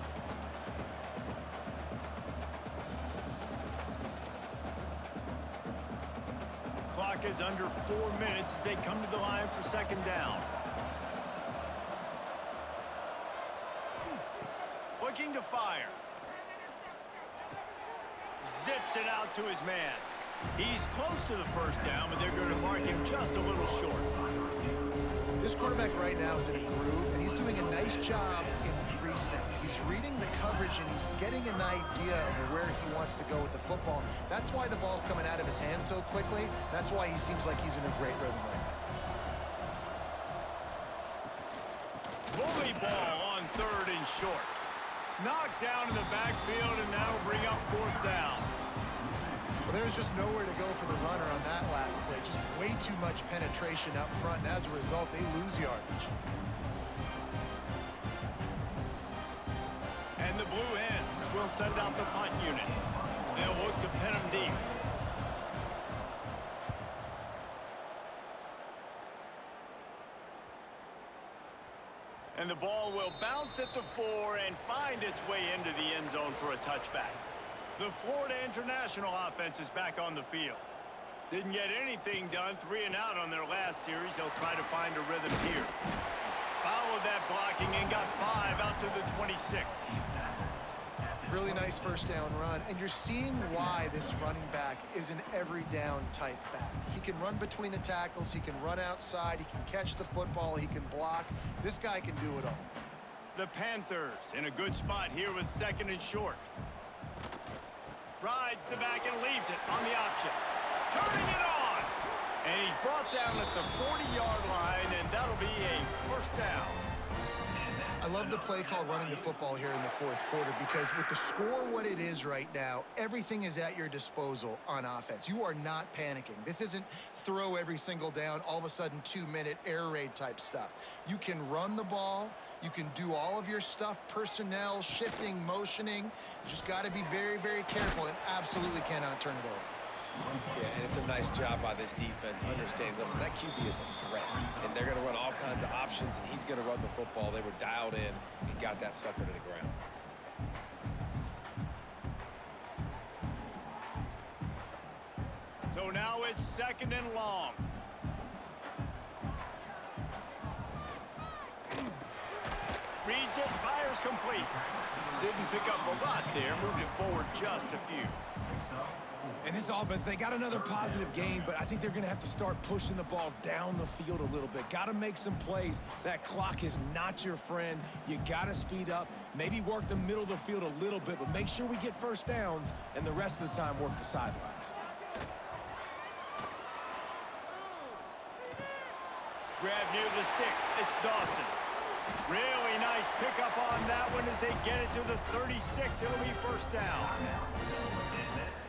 Clock is under 4 minutes as they come to the line for 2nd down. Looking to fire. Zips it out to his man. He's close to the 1st down, but they're going to mark him just a little short. This quarterback right now is in a groove, and he's doing a nice job in pre-snap. He's reading the coverage, and he's getting an idea of where he wants to go with the football. That's why the ball's coming out of his hands so quickly. That's why he seems like he's in a great rhythm right now. Bully ball on 3rd and short. Knocked down in the backfield, and that'll bring up 4th down. Well, there was just nowhere to go for the runner on that last play. Just way too much penetration up front, and as a result, they lose yardage. And the Blue Hens will send out the punt unit. They'll look to pin him deep. And the ball will bounce at the 4 and find its way into the end zone for a touchback. The Florida International offense is back on the field. Didn't get anything done, 3 and out on their last series. They'll try to find a rhythm here. Followed that blocking and got 5 out to the 26. Really nice 1st down run, and you're seeing why this running back is an every down type back. He can run between the tackles, he can run outside, he can catch the football, he can block. This guy can do it all. The Panthers in a good spot here with 2nd and short. Rides the back and leaves it on the option. Turning it on! And he's brought down at the 40-yard line, and that'll be a 1st down. I love the play call running the football here in the 4th quarter, because with the score what it is right now, everything is at your disposal on offense. You are not panicking. This isn't throw every single down, all of a sudden 2-minute air raid type stuff. You can run the ball. You can do all of your stuff, personnel, shifting, motioning. You just got to be very, very careful and absolutely cannot turn it over. Yeah, and it's a nice job by this defense understanding, listen, that QB is a threat, and they're going to run all kinds of options, and he's going to run the football. They were dialed in and got that sucker to the ground. So now it's 2nd and long. Reads it, fires complete. Didn't pick up a lot there, moved it forward just a few. And this offense, they got another positive gain, but I think they're going to have to start pushing the ball down the field a little bit. Got to make some plays. That clock is not your friend. You got to speed up, maybe work the middle of the field a little bit, but make sure we get 1st downs, and the rest of the time work the sidelines. Grab near the sticks. It's Dawson. Really nice pickup on that one as they get it to the 36. It'll be 1st down.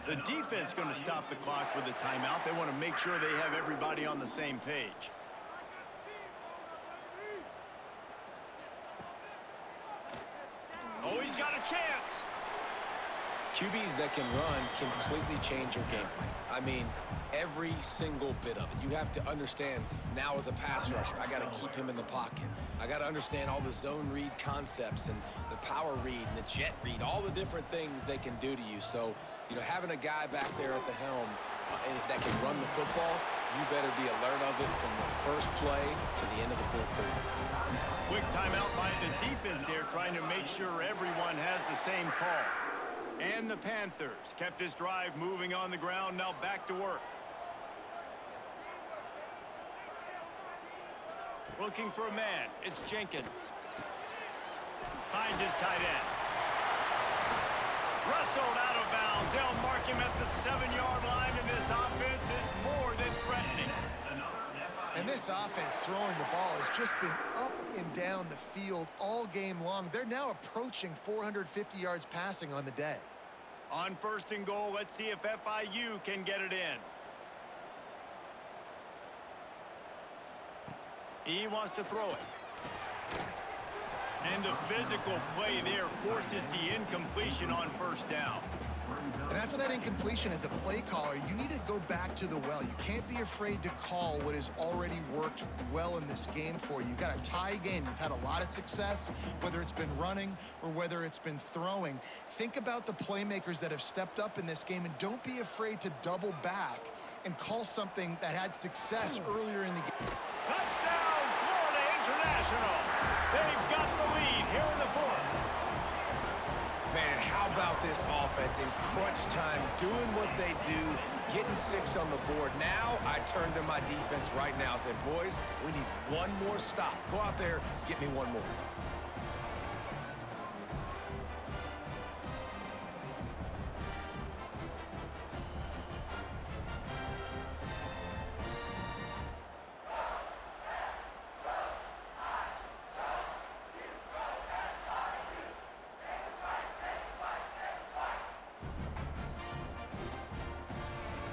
The defense going to stop the clock with a timeout. They want to make sure they have everybody on the same page. chance. QBs that can run completely change your game plan. I mean, every single bit of it. You have to understand now as a pass rusher, I got to keep him in the pocket. I got to understand all the zone read concepts and the power read and the jet read, all the different things they can do to you. So, you know, having a guy back there at the helm that can run the football, you better be alert of it from the first play to the end of the fourth quarter. Quick timeout by the defense there, trying to make sure everyone has the same call. And the Panthers kept this drive moving on the ground, now back to work. Looking for a man, it's Jenkins. Finds his tight end. Wrestled out of bounds. They'll mark him at the 7-yard line, and this offense is more than threatening. And this offense throwing the ball has just been up and down the field all game long. They're now approaching 450 yards passing on the day. On 1st and goal, let's see if FIU can get it in. He wants to throw it. And the physical play there forces the incompletion on 1st down. And after that incompletion, as a play caller, you need to go back to the well. You can't be afraid to call what has already worked well in this game for you. You've got a tie game. You've had a lot of success, whether it's been running or whether it's been throwing. Think about the playmakers that have stepped up in this game, and don't be afraid to double back and call something that had success earlier in the game. Touchdown, Florida International. They've got the lead here in the 4th. Man, how about this offense in crunch time, doing what they do, getting 6 on the board. Now I turn to my defense right now and say, boys, we need one more stop. Go out there, get me one more.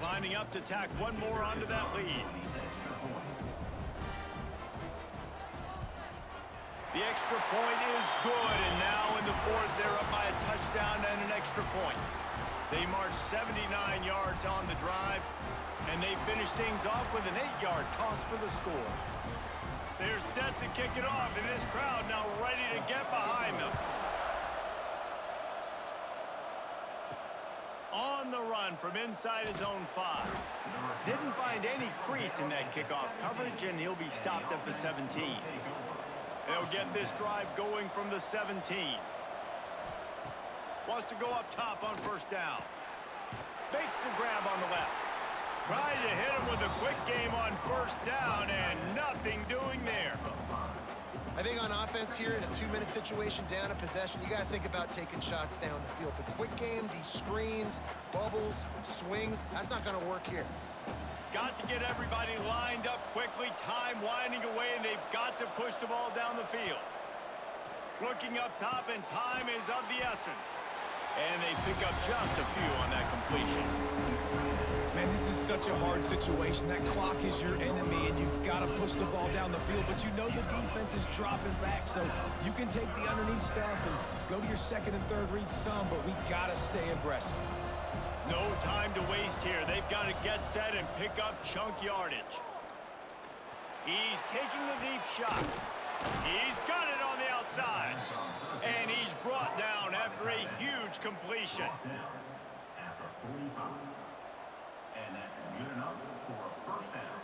Lining up to tack one more onto that lead. The extra point is good, and now in the 4th, they're up by a touchdown and an extra point. They march 79 yards on the drive, and they finish things off with an 8-yard toss for the score. They're set to kick it off, and this crowd now ready to get behind them. On the run from inside his own 5. Didn't find any crease in that kickoff coverage, and he'll be stopped at the 17. They'll get this drive going from the 17. Wants to go up top on 1st down. Makes the grab on the left. Trying to hit him with a quick game on 1st down, and nothing doing there. I think on offense here in a 2-minute situation, down a possession, you got to think about taking shots down the field. The quick game, these screens, bubbles, swings, that's not going to work here. Got to get everybody lined up quickly, time winding away, and they've got to push the ball down the field. Looking up top, and time is of the essence. And they pick up just a few on that completion. Man, this is such a hard situation. That clock is your enemy, and you've got to push the ball down the field. But you know the defense is dropping back, so you can take the underneath stuff and go to your 2nd and 3rd read some, but we got to stay aggressive. No time to waste here. They've got to get set and pick up chunk yardage. He's taking the deep shot. He's got it on the outside. And he's brought down after a huge completion. After 45. And that's good enough for a 1st down.